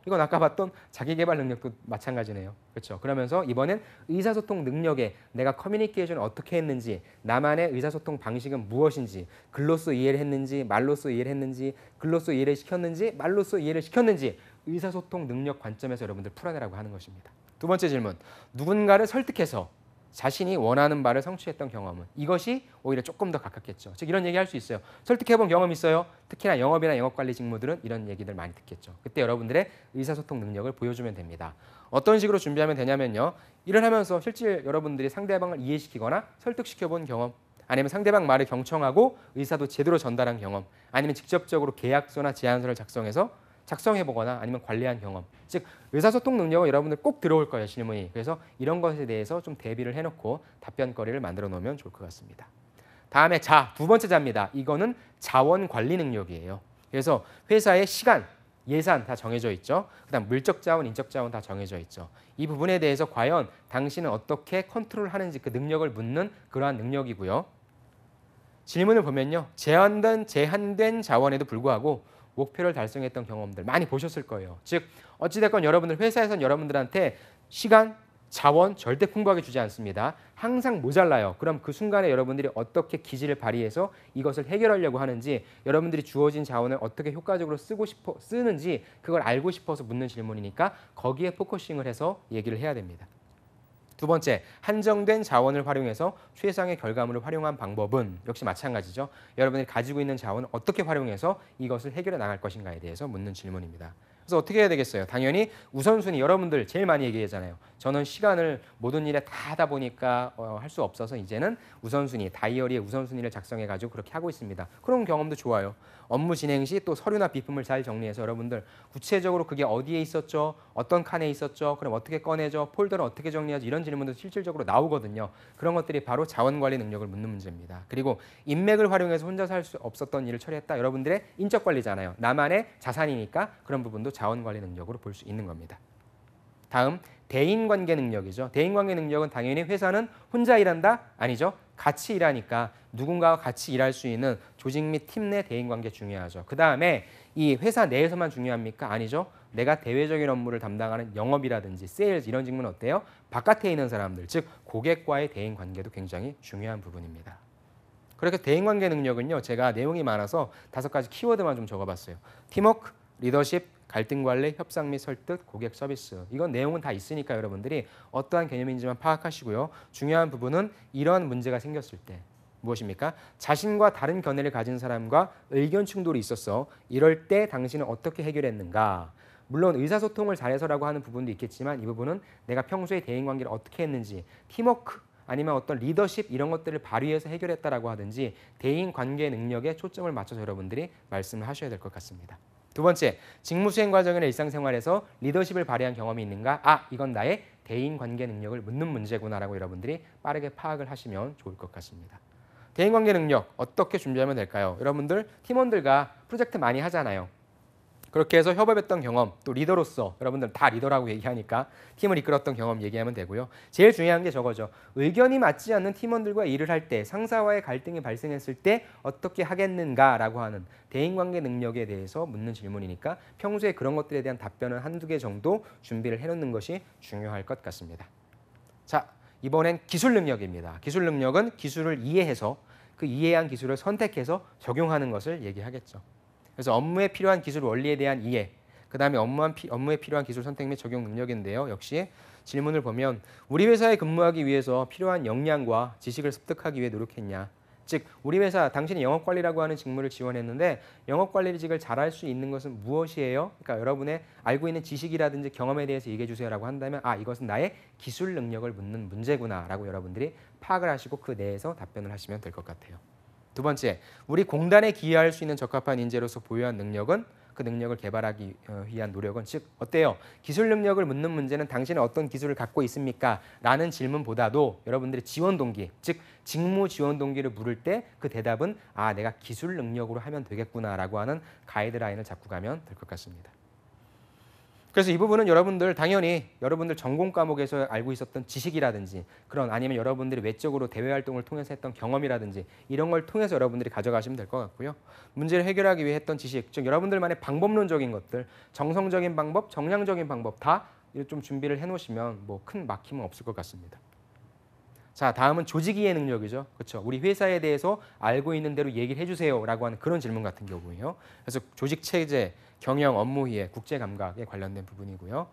이건 아까 봤던 자기개발 능력도 마찬가지네요. 그렇죠. 그러면서 이번엔 의사소통 능력에 내가 커뮤니케이션을 어떻게 했는지, 나만의 의사소통 방식은 무엇인지, 글로써 이해를 했는지 말로써 이해를 했는지, 글로써 이해를 시켰는지 말로써 이해를 시켰는지 의사소통 능력 관점에서 여러분들 풀어내라고 하는 것입니다. 두 번째 질문, 누군가를 설득해서 자신이 원하는 바를 성취했던 경험은, 이것이 오히려 조금 더 가깝겠죠. 즉 이런 얘기 할 수 있어요. 설득해본 경험 있어요? 특히나 영업이나 영업관리 직무들은 이런 얘기들 많이 듣겠죠. 그때 여러분들의 의사소통 능력을 보여주면 됩니다. 어떤 식으로 준비하면 되냐면요. 일을 하면서 실제 여러분들이 상대방을 이해시키거나 설득시켜본 경험, 아니면 상대방 말을 경청하고 의사도 제대로 전달한 경험, 아니면 직접적으로 계약서나 제안서를 작성해서 작성해보거나 아니면 관리한 경험. 즉 의사소통 능력은 여러분들 꼭 들어올 거예요, 질문이. 그래서 이런 것에 대해서 좀 대비를 해놓고 답변거리를 만들어 놓으면 좋을 것 같습니다. 다음에 두 번째 자입니다. 이거는 자원 관리 능력이에요. 그래서 회사의 시간, 예산 다 정해져 있죠. 그다음 물적 자원, 인적 자원 다 정해져 있죠. 이 부분에 대해서 과연 당신은 어떻게 컨트롤하는지 그 능력을 묻는 그러한 능력이고요. 질문을 보면요. 제한된 자원에도 불구하고 목표를 달성했던 경험들 많이 보셨을 거예요. 즉 어찌됐건 여러분들 회사에선 여러분들한테 시간, 자원 절대 풍부하게 주지 않습니다. 항상 모자라요. 그럼 그 순간에 여러분들이 어떻게 기지를 발휘해서 이것을 해결하려고 하는지, 여러분들이 주어진 자원을 어떻게 효과적으로 쓰는지 그걸 알고 싶어서 묻는 질문이니까 거기에 포커싱을 해서 얘기를 해야 됩니다. 두 번째, 한정된 자원을 활용해서 최상의 결과물을 활용한 방법은 역시 마찬가지죠. 여러분들이 가지고 있는 자원을 어떻게 활용해서 이것을 해결해 나갈 것인가에 대해서 묻는 질문입니다. 그래서 어떻게 해야 되겠어요? 당연히 우선순위, 여러분들 제일 많이 얘기하잖아요. 저는 시간을 모든 일에 다 하다 보니까 할 수 없어서 이제는 우선순위, 다이어리에 우선순위를 작성해가지고 그렇게 하고 있습니다. 그런 경험도 좋아요. 업무 진행 시 또 서류나 비품을 잘 정리해서 여러분들 구체적으로 그게 어디에 있었죠? 어떤 칸에 있었죠? 그럼 어떻게 꺼내죠? 폴더를 어떻게 정리하죠? 이런 질문도 실질적으로 나오거든요. 그런 것들이 바로 자원관리 능력을 묻는 문제입니다. 그리고 인맥을 활용해서 혼자서 할 수 없었던 일을 처리했다. 여러분들의 인적관리잖아요. 나만의 자산이니까 그런 부분도 자원관리 능력으로 볼 수 있는 겁니다. 다음, 대인관계 능력이죠. 대인관계 능력은 당연히 회사는 혼자 일한다? 아니죠. 같이 일하니까 누군가와 같이 일할 수 있는 조직 및 팀 내 대인관계 중요하죠. 그 다음에 이 회사 내에서만 중요합니까? 아니죠. 내가 대외적인 업무를 담당하는 영업이라든지 세일즈 이런 직무는 어때요? 바깥에 있는 사람들, 즉 고객과의 대인관계도 굉장히 중요한 부분입니다. 그렇게 대인관계 능력은요. 제가 내용이 많아서 5가지 키워드만 좀 적어봤어요. 팀워크, 리더십, 갈등 관리, 협상 및 설득, 고객 서비스. 이건 내용은 다 있으니까 여러분들이 어떠한 개념인지만 파악하시고요. 중요한 부분은 이러한 문제가 생겼을 때 무엇입니까? 자신과 다른 견해를 가진 사람과 의견 충돌이 있었어. 이럴 때 당신은 어떻게 해결했는가? 물론 의사소통을 잘해서라고 하는 부분도 있겠지만 이 부분은 내가 평소에 대인관계를 어떻게 했는지, 팀워크 아니면 어떤 리더십 이런 것들을 발휘해서 해결했다라고 하든지 대인관계 능력에 초점을 맞춰서 여러분들이 말씀을 하셔야 될 것 같습니다. 두 번째, 직무 수행 과정이나 일상생활에서 리더십을 발휘한 경험이 있는가? 이건 나의 대인관계 능력을 묻는 문제구나라고 여러분들이 빠르게 파악을 하시면 좋을 것 같습니다. 대인관계 능력 어떻게 준비하면 될까요? 여러분들 팀원들과 프로젝트 많이 하잖아요. 그렇게 해서 협업했던 경험, 또 리더로서 여러분들 다 리더라고 얘기하니까 팀을 이끌었던 경험 얘기하면 되고요. 제일 중요한 게 저거죠. 의견이 맞지 않는 팀원들과 일을 할 때, 상사와의 갈등이 발생했을 때 어떻게 하겠는가라고 하는 대인관계 능력에 대해서 묻는 질문이니까 평소에 그런 것들에 대한 답변은 한두 개 정도 준비를 해놓는 것이 중요할 것 같습니다. 자, 이번엔 기술 능력입니다. 기술 능력은 기술을 이해해서 그 이해한 기술을 선택해서 적용하는 것을 얘기하겠죠. 그래서 업무에 필요한 기술 원리에 대한 이해, 그 다음에 업무에 필요한 기술 선택 및 적용 능력인데요. 역시 질문을 보면 우리 회사에 근무하기 위해서 필요한 역량과 지식을 습득하기 위해 노력했냐. 즉 우리 회사 당신이 영업관리라고 하는 직무를 지원했는데 영업관리직을 잘할 수 있는 것은 무엇이에요? 그러니까 여러분의 알고 있는 지식이라든지 경험에 대해서 얘기해 주세요라고 한다면 이것은 나의 기술 능력을 묻는 문제구나라고 여러분들이 파악을 하시고 그 내에서 답변을 하시면 될 것 같아요. 두 번째, 우리 공단에 기여할 수 있는 적합한 인재로서 보유한 능력은 그 능력을 개발하기 위한 노력은 즉 어때요? 기술 능력을 묻는 문제는 당신은 어떤 기술을 갖고 있습니까? 라는 질문보다도 여러분들의 지원 동기, 즉 직무 지원 동기를 물을 때 그 대답은 내가 기술 능력으로 하면 되겠구나라고 하는 가이드라인을 잡고 가면 될 것 같습니다. 그래서 이 부분은 여러분들 당연히 여러분들 전공 과목에서 알고 있었던 지식이라든지 그런 아니면 여러분들이 외적으로 대외 활동을 통해서 했던 경험이라든지 이런 걸 통해서 여러분들이 가져가시면 될 것 같고요. 문제를 해결하기 위해 했던 지식, 즉 여러분들만의 방법론적인 것들, 정성적인 방법, 정량적인 방법 다 좀 준비를 해놓으시면 뭐 큰 막힘은 없을 것 같습니다. 자, 다음은 조직 이해 능력이죠. 그렇죠. 우리 회사에 대해서 알고 있는 대로 얘기를 해주세요라고 하는 그런 질문 같은 경우예요. 그래서 조직 체제, 경영, 업무 이해, 국제 감각에 관련된 부분이고요.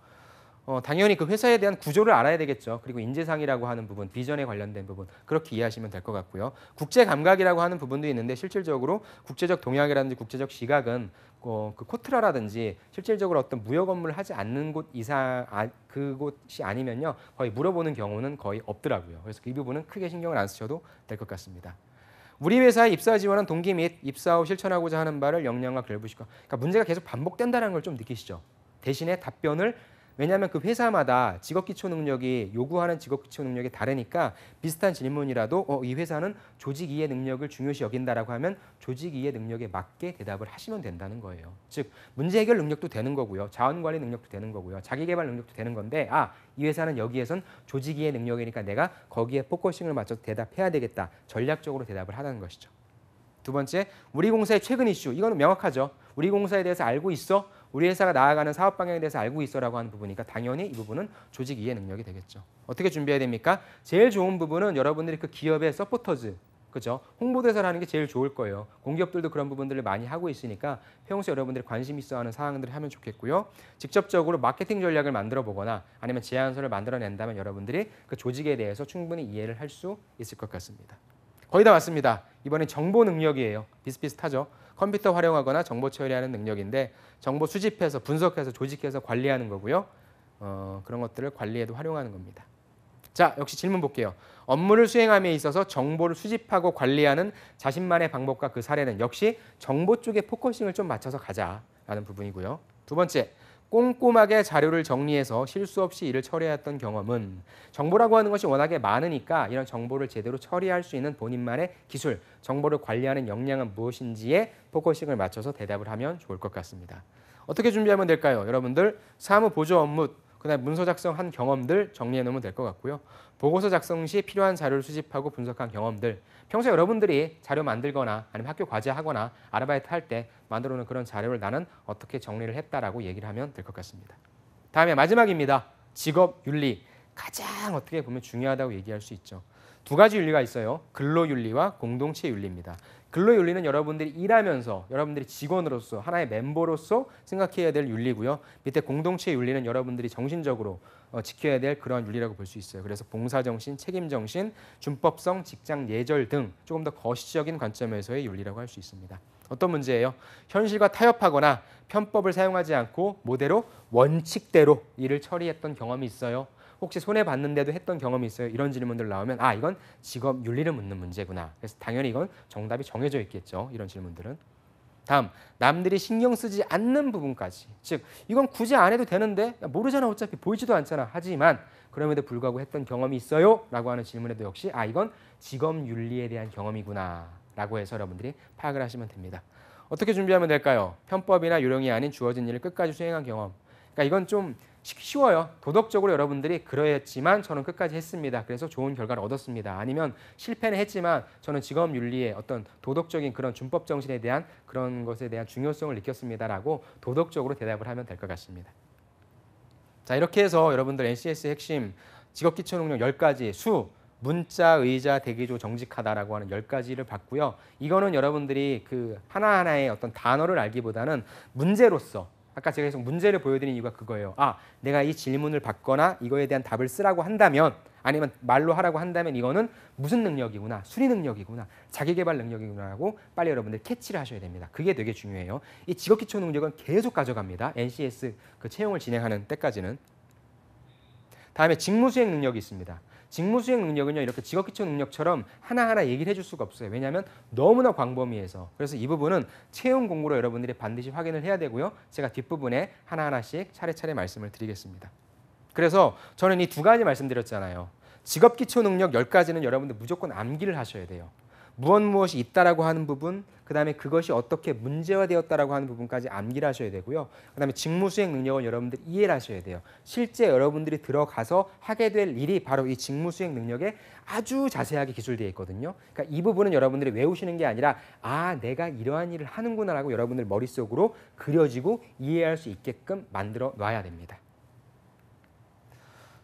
당연히 그 회사에 대한 구조를 알아야 되겠죠. 그리고 인재상이라고 하는 부분, 비전에 관련된 부분 그렇게 이해하시면 될 것 같고요. 국제 감각이라고 하는 부분도 있는데 실질적으로 국제적 동향이라든지 국제적 시각은 그 코트라라든지 실질적으로 어떤 무역 업무를 하지 않는 곳 이상 그곳이 아니면요 거의 물어보는 경우는 거의 없더라고요. 그래서 이 부분은 크게 신경을 안 쓰셔도 될 것 같습니다. 우리 회사에 입사 지원한 동기 및 입사 후 실천하고자 하는 바를 역량과 결부시켜. 그러니까 문제가 계속 반복된다는 걸 좀 느끼시죠. 대신에 답변을 왜냐하면 그 회사마다 직업기초 능력이 요구하는 직업기초 능력이 다르니까 비슷한 질문이라도 이 회사는 조직 이해 능력을 중요시 여긴다라고 하면 조직 이해 능력에 맞게 대답을 하시면 된다는 거예요. 즉 문제 해결 능력도 되는 거고요. 자원 관리 능력도 되는 거고요. 자기 개발 능력도 되는 건데 이 회사는 여기에선 조직 이해 능력이니까 내가 거기에 포커싱을 맞춰서 대답해야 되겠다. 전략적으로 대답을 하는 것이죠. 두 번째, 우리 공사의 최근 이슈. 이거는 명확하죠. 우리 공사에 대해서 알고 있어? 우리 회사가 나아가는 사업 방향에 대해서 알고 있어라고 하는 부분이니까 당연히 이 부분은 조직 이해 능력이 되겠죠. 어떻게 준비해야 됩니까? 제일 좋은 부분은 여러분들이 그 기업의 서포터즈, 그죠? 홍보대사를 하는 게 제일 좋을 거예요. 공기업들도 그런 부분들을 많이 하고 있으니까 평소에 여러분들이 관심 있어 하는 사항들을 하면 좋겠고요. 직접적으로 마케팅 전략을 만들어 보거나 아니면 제안서를 만들어낸다면 여러분들이 그 조직에 대해서 충분히 이해를 할 수 있을 것 같습니다. 거의 다 왔습니다. 이번엔 정보 능력이에요. 비슷비슷하죠. 컴퓨터 활용하거나 정보 처리하는 능력인데 정보 수집해서 분석해서 조직해서 관리하는 거고요. 그런 것들을 관리에도 활용하는 겁니다. 자, 역시 질문 볼게요. 업무를 수행함에 있어서 정보를 수집하고 관리하는 자신만의 방법과 그 사례는 역시 정보 쪽에 포커싱을 좀 맞춰서 가자라는 부분이고요. 두 번째, 꼼꼼하게 자료를 정리해서 실수 없이 일을 처리했던 경험은 정보라고 하는 것이 워낙에 많으니까 이런 정보를 제대로 처리할 수 있는 본인만의 기술, 정보를 관리하는 역량은 무엇인지에 포커싱을 맞춰서 대답을 하면 좋을 것 같습니다. 어떻게 준비하면 될까요? 여러분들 사무 보조 업무, 그다음에 문서 작성한 경험들 정리해 놓으면 될 것 같고요. 보고서 작성 시 필요한 자료를 수집하고 분석한 경험들. 평소에 여러분들이 자료 만들거나 아니면 학교 과제하거나 아르바이트 할 때 만들어 놓은 그런 자료를 나는 어떻게 정리를 했다라고 얘기를 하면 될 것 같습니다. 다음에 마지막입니다. 직업 윤리. 가장 어떻게 보면 중요하다고 얘기할 수 있죠. 두 가지 윤리가 있어요. 근로윤리와 공동체 윤리입니다. 근로윤리는 여러분들이 일하면서 여러분들이 직원으로서 하나의 멤버로서 생각해야 될 윤리고요. 밑에 공동체 윤리는 여러분들이 정신적으로 지켜야 될 그러한 윤리라고 볼 수 있어요. 그래서 봉사정신, 책임정신, 준법성, 직장 예절 등 조금 더 거시적인 관점에서의 윤리라고 할 수 있습니다. 어떤 문제예요? 현실과 타협하거나 편법을 사용하지 않고 모대로 원칙대로 일을 처리했던 경험이 있어요. 혹시 손해봤는데도 했던 경험이 있어요? 이런 질문들 나오면 이건 직업 윤리를 묻는 문제구나. 그래서 당연히 이건 정답이 정해져 있겠죠. 이런 질문들은. 다음, 남들이 신경 쓰지 않는 부분까지. 즉, 이건 굳이 안 해도 되는데 모르잖아. 어차피 보이지도 않잖아. 하지만 그럼에도 불구하고 했던 경험이 있어요? 라고 하는 질문에도 역시 이건 직업 윤리에 대한 경험이구나. 라고 해서 여러분들이 파악을 하시면 됩니다. 어떻게 준비하면 될까요? 편법이나 요령이 아닌 주어진 일을 끝까지 수행한 경험. 그러니까 이건 좀 쉬워요. 도덕적으로 여러분들이 그러했지만 저는 끝까지 했습니다. 그래서 좋은 결과를 얻었습니다. 아니면 실패는 했지만 저는 직업 윤리의 어떤 도덕적인 그런 준법 정신에 대한 그런 것에 대한 중요성을 느꼈습니다라고 도덕적으로 대답을 하면 될 것 같습니다. 자, 이렇게 해서 여러분들 NCS의 핵심 직업 기초 능력 10가지 수 문자, 의자, 대기조, 정직하다라고 하는 10가지를 봤고요. 이거는 여러분들이 그 하나하나의 어떤 단어를 알기보다는 문제로서 아까 제가 계속 문제를 보여드린 이유가 그거예요. 내가 이 질문을 받거나 이거에 대한 답을 쓰라고 한다면 아니면 말로 하라고 한다면 이거는 무슨 능력이구나, 수리 능력이구나, 자기개발 능력이구나라고 빨리 여러분들 캐치를 하셔야 됩니다. 그게 되게 중요해요. 이 직업기초 능력은 계속 가져갑니다. NCS 그 채용을 진행하는 때까지는. 다음에 직무수행 능력이 있습니다. 직무수행 능력은요, 이렇게 직업기초 능력처럼 하나하나 얘기를 해줄 수가 없어요. 왜냐하면 너무나 광범위해서. 그래서 이 부분은 채용 공고로 여러분들이 반드시 확인을 해야 되고요. 제가 뒷부분에 하나하나씩 차례차례 말씀을 드리겠습니다. 그래서 저는 이 두 가지 말씀드렸잖아요. 직업기초 능력 10가지는 여러분들 무조건 암기를 하셔야 돼요. 무엇이 있다라고 하는 부분, 그 다음에 그것이 어떻게 문제화되었다라고 하는 부분까지 암기를 하셔야 되고요. 그 다음에 직무수행 능력을 여러분들이 이해를 하셔야 돼요. 실제 여러분들이 들어가서 하게 될 일이 바로 이 직무수행 능력에 아주 자세하게 기술되어 있거든요. 그러니까 이 부분은 여러분들이 외우시는 게 아니라 내가 이러한 일을 하는구나라고 여러분들 머릿속으로 그려지고 이해할 수 있게끔 만들어 놔야 됩니다.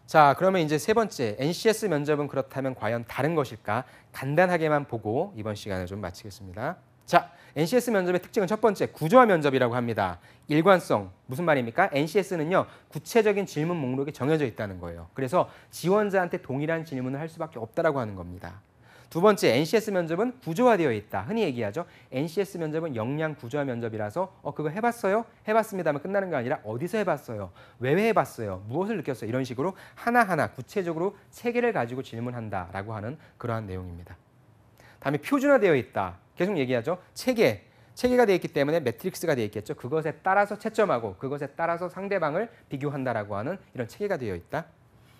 자, 그러면 이제 세 번째, NCS 면접은 그렇다면 과연 다른 것일까? 간단하게만 보고 이번 시간을 좀 마치겠습니다. 자, NCS 면접의 특징은 첫 번째, 구조화 면접이라고 합니다. 일관성, 무슨 말입니까? NCS는요, 구체적인 질문 목록이 정해져 있다는 거예요. 그래서 지원자한테 동일한 질문을 할 수밖에 없다라고 하는 겁니다. 두 번째, NCS 면접은 구조화되어 있다. 흔히 얘기하죠. NCS 면접은 역량 구조화 면접이라서 그거 해봤어요? 해봤습니다 하면 끝나는 게 아니라 어디서 해봤어요? 왜 해봤어요? 무엇을 느꼈어요? 이런 식으로 하나하나 구체적으로 체계를 가지고 질문한다라고 하는 그러한 내용입니다. 다음에 표준화되어 있다. 계속 얘기하죠. 체계가 되어 있기 때문에 매트릭스가 되어 있겠죠. 그것에 따라서 채점하고 그것에 따라서 상대방을 비교한다라고 하는 이런 체계가 되어 있다.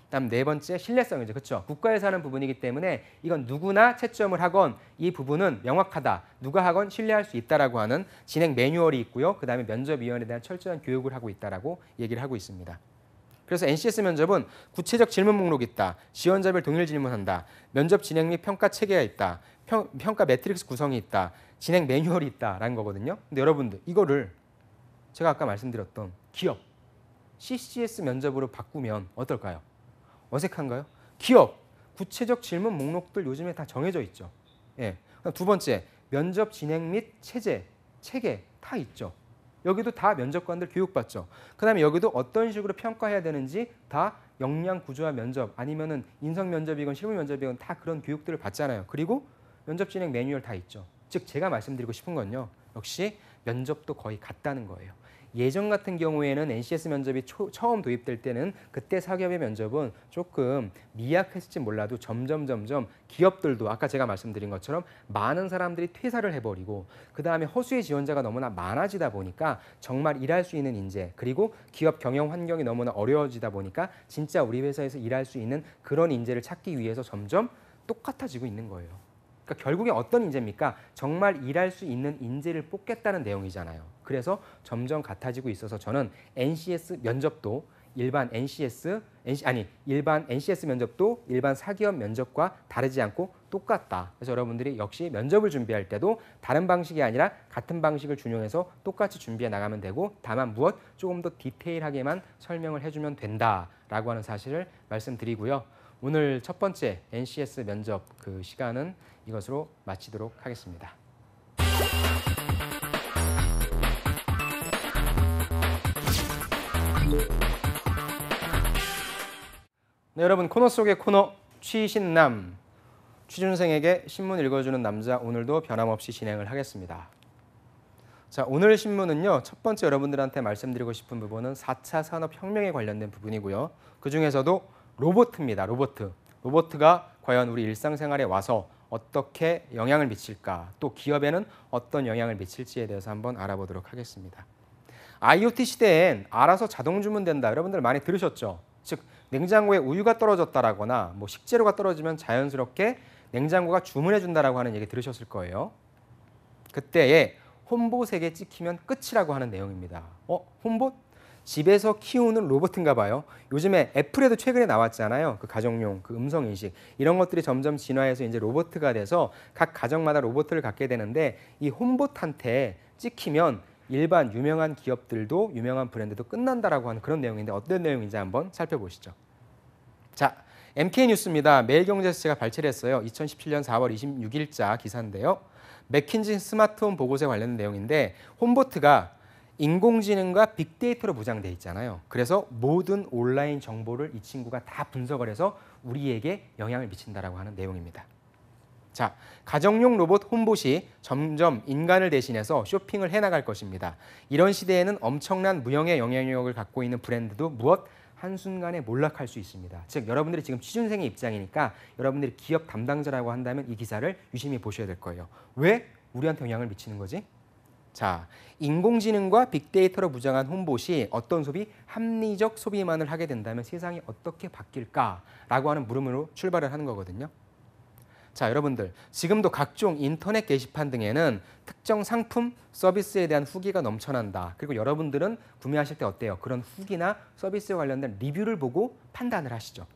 다음 네 번째 신뢰성이죠. 그렇죠? 국가에서 하는 부분이기 때문에 이건 누구나 채점을 하건 이 부분은 명확하다. 누가 하건 신뢰할 수 있다라고 하는 진행 매뉴얼이 있고요. 그다음에 면접위원에 대한 철저한 교육을 하고 있다라고 얘기를 하고 있습니다. 그래서 NCS 면접은 구체적 질문 목록이 있다. 지원자별 동일 질문한다. 면접 진행 및 평가 체계가 있다. 평가 매트릭스 구성이 있다. 진행 매뉴얼이 있다라는 거거든요. 근데 여러분들 이거를 제가 아까 말씀드렸던 기업 CCS 면접으로 바꾸면 어떨까요? 어색한가요? 기업 구체적 질문 목록들 요즘에 다 정해져 있죠. 예. 두 번째 면접 진행 및 체계 다 있죠. 여기도 다 면접관들 교육받죠. 그다음에 여기도 어떤 식으로 평가해야 되는지 다 역량 구조화 면접 아니면은 인성 면접이건 실무 면접이건 다 그런 교육들을 받잖아요. 그리고 면접 진행 매뉴얼 다 있죠. 즉 제가 말씀드리고 싶은 건요. 역시 면접도 거의 같다는 거예요. 예전 같은 경우에는 NCS 면접이 처음 도입될 때는 그때 사기업의 면접은 조금 미약했을지 몰라도 점점 기업들도 아까 제가 말씀드린 것처럼 많은 사람들이 퇴사를 해버리고 그다음에 허수의 지원자가 너무나 많아지다 보니까 정말 일할 수 있는 인재 그리고 기업 경영 환경이 너무나 어려워지다 보니까 진짜 우리 회사에서 일할 수 있는 그런 인재를 찾기 위해서 점점 똑같아지고 있는 거예요. 그러니까 결국에 어떤 인재입니까? 정말 일할 수 있는 인재를 뽑겠다는 내용이잖아요. 그래서 점점 같아지고 있어서 저는 NCS 면접도 일반 NCS 면접도 일반 사기업 면접과 다르지 않고 똑같다. 그래서 여러분들이 역시 면접을 준비할 때도 다른 방식이 아니라 같은 방식을 준용해서 똑같이 준비해 나가면 되고 다만 무엇 조금 더 디테일하게만 설명을 해주면 된다라고 하는 사실을 말씀드리고요. 오늘 첫 번째 NCS 면접 그 시간은 이것으로 마치도록 하겠습니다. 네, 여러분 코너 속의 코너 취신남 취준생에게 신문 읽어주는 남자 오늘도 변함없이 진행을 하겠습니다. 자, 오늘 신문은요. 첫 번째 여러분들한테 말씀드리고 싶은 부분은 4차 산업혁명에 관련된 부분이고요. 그중에서도 로봇입니다. 로봇가 과연 우리 일상생활에 와서 어떻게 영향을 미칠까? 또 기업에는 어떤 영향을 미칠지에 대해서 한번 알아보도록 하겠습니다. IoT 시대엔 알아서 자동 주문된다. 여러분들 많이 들으셨죠? 즉 냉장고에 우유가 떨어졌다라거나 뭐 식재료가 떨어지면 자연스럽게 냉장고가 주문해 준다라고 하는 얘기 들으셨을 거예요. 그때에 홈봇에게 찍히면 끝이라고 하는 내용입니다. 홈봇? 집에서 키우는 로봇인가 봐요. 요즘에 애플에도 최근에 나왔잖아요. 그 가정용, 그 음성 인식 이런 것들이 점점 진화해서 이제 로봇가 돼서 각 가정마다 로봇을 갖게 되는데 이 홈봇한테 찍히면 일반 유명한 기업들도 유명한 브랜드도 끝난다라고 하는 그런 내용인데 어떤 내용인지 한번 살펴보시죠. 자, MK뉴스입니다. 매일경제에서 제가 발췌를 했어요. 2017년 4월 26일자 기사인데요. 맥킨지 스마트홈 보고서에 관련된 내용인데 홈보트가 인공지능과 빅데이터로 무장돼 있잖아요. 그래서 모든 온라인 정보를 이 친구가 다 분석을 해서 우리에게 영향을 미친다라고 하는 내용입니다. 자, 가정용 로봇 홈봇이 점점 인간을 대신해서 쇼핑을 해나갈 것입니다. 이런 시대에는 엄청난 무형의 영향력을 갖고 있는 브랜드도 무엇? 한순간에 몰락할 수 있습니다. 즉 여러분들이 지금 취준생의 입장이니까 여러분들이 기업 담당자라고 한다면 이 기사를 유심히 보셔야 될 거예요. 왜 우리한테 영향을 미치는 거지? 자, 인공지능과 빅데이터로 무장한 홈봇이 어떤 소비? 합리적 소비만을 하게 된다면 세상이 어떻게 바뀔까라고 하는 물음으로 출발을 하는 거거든요. 자, 여러분들 지금도 각종 인터넷 게시판 등에는 특정 상품, 서비스에 대한 후기가 넘쳐난다. 그리고 여러분들은 구매하실 때 어때요? 그런 후기나 서비스에 관련된 리뷰를 보고 판단을 하시죠.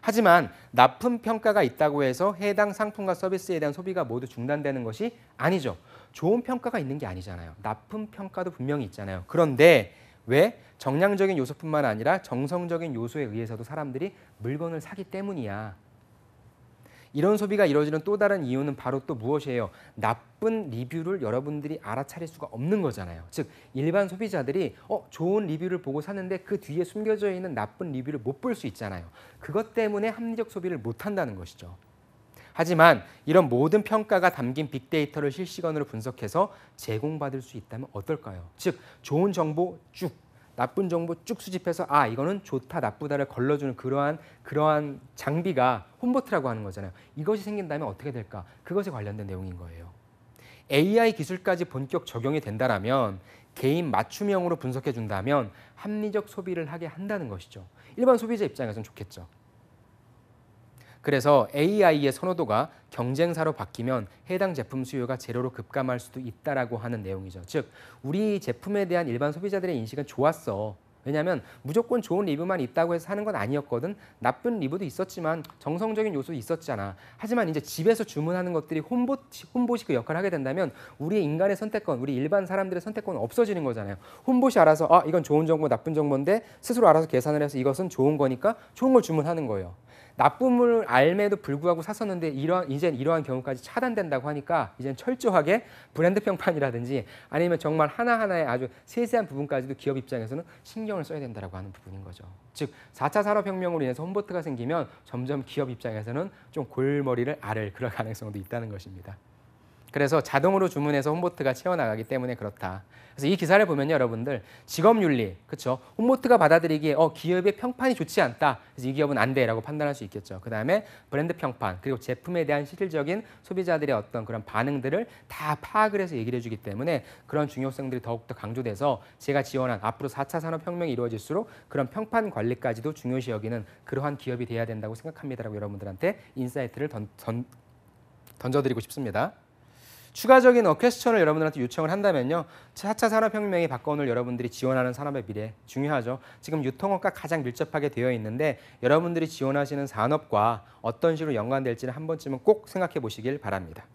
하지만 나쁜 평가가 있다고 해서 해당 상품과 서비스에 대한 소비가 모두 중단되는 것이 아니죠. 좋은 평가가 있는 게 아니잖아요. 나쁜 평가도 분명히 있잖아요. 그런데 왜? 정량적인 요소뿐만 아니라 정성적인 요소에 의해서도 사람들이 물건을 사기 때문이야. 이런 소비가 이루어지는 또 다른 이유는 바로 또 무엇이에요? 나쁜 리뷰를 여러분들이 알아차릴 수가 없는 거잖아요. 즉 일반 소비자들이 좋은 리뷰를 보고 샀는데 그 뒤에 숨겨져 있는 나쁜 리뷰를 못 볼 수 있잖아요. 그것 때문에 합리적 소비를 못한다는 것이죠. 하지만 이런 모든 평가가 담긴 빅데이터를 실시간으로 분석해서 제공받을 수 있다면 어떨까요? 즉 좋은 정보 쭉 나쁜 정보 쭉 수집해서 아 이거는 좋다 나쁘다를 걸러주는 그러한 장비가 홈보트라고 하는 거잖아요. 이것이 생긴다면 어떻게 될까? 그것에 관련된 내용인 거예요. AI 기술까지 본격 적용이 된다라면 개인 맞춤형으로 분석해 준다면 합리적 소비를 하게 한다는 것이죠. 일반 소비자 입장에서는 좋겠죠. 그래서 AI의 선호도가 경쟁사로 바뀌면 해당 제품 수요가 제로로 급감할 수도 있다라고 하는 내용이죠. 즉 우리 제품에 대한 일반 소비자들의 인식은 좋았어. 왜냐하면 무조건 좋은 리뷰만 있다고 해서 사는 건 아니었거든. 나쁜 리뷰도 있었지만 정성적인 요소도 있었잖아. 하지만 이제 집에서 주문하는 것들이 홈봇이 그 역할을 하게 된다면 우리 인간의 선택권, 우리 일반 사람들의 선택권은 없어지는 거잖아요. 홈봇이 알아서 아 이건 좋은 정보, 나쁜 정보인데 스스로 알아서 계산을 해서 이것은 좋은 거니까 좋은 걸 주문하는 거예요. 나쁨을 알매도 불구하고 샀었는데 이제 이러한 경우까지 차단된다고 하니까 이제는 철저하게 브랜드 평판이라든지 아니면 정말 하나하나의 아주 세세한 부분까지도 기업 입장에서는 신경을 써야 된다고 하는 부분인 거죠. 즉 4차 산업혁명으로 인해서 홈보트가 생기면 점점 기업 입장에서는 좀 골머리를 앓을 그럴 가능성도 있다는 것입니다. 그래서 자동으로 주문해서 홈보트가 채워나가기 때문에 그렇다. 그래서 이 기사를 보면 여러분들 직업윤리, 그렇죠? 홈보트가 받아들이기에 기업의 평판이 좋지 않다. 그래서 이 기업은 안 돼라고 판단할 수 있겠죠. 그 다음에 브랜드 평판, 그리고 제품에 대한 실질적인 소비자들의 어떤 그런 반응들을 다 파악을 해서 얘기를 해주기 때문에 그런 중요성들이 더욱더 강조돼서 제가 지원한 앞으로 4차 산업혁명이 이루어질수록 그런 평판 관리까지도 중요시 여기는 그러한 기업이 돼야 된다고 생각합니다라고 여러분들한테 인사이트를 던져드리고 싶습니다. 추가적인 퀘스천을 여러분들한테 요청을 한다면요. 4차 산업혁명이 바꿔놓을 여러분들이 지원하는 산업의 미래 중요하죠. 지금 유통업과 가장 밀접하게 되어 있는데 여러분들이 지원하시는 산업과 어떤 식으로 연관될지는 한 번쯤은 꼭 생각해 보시길 바랍니다.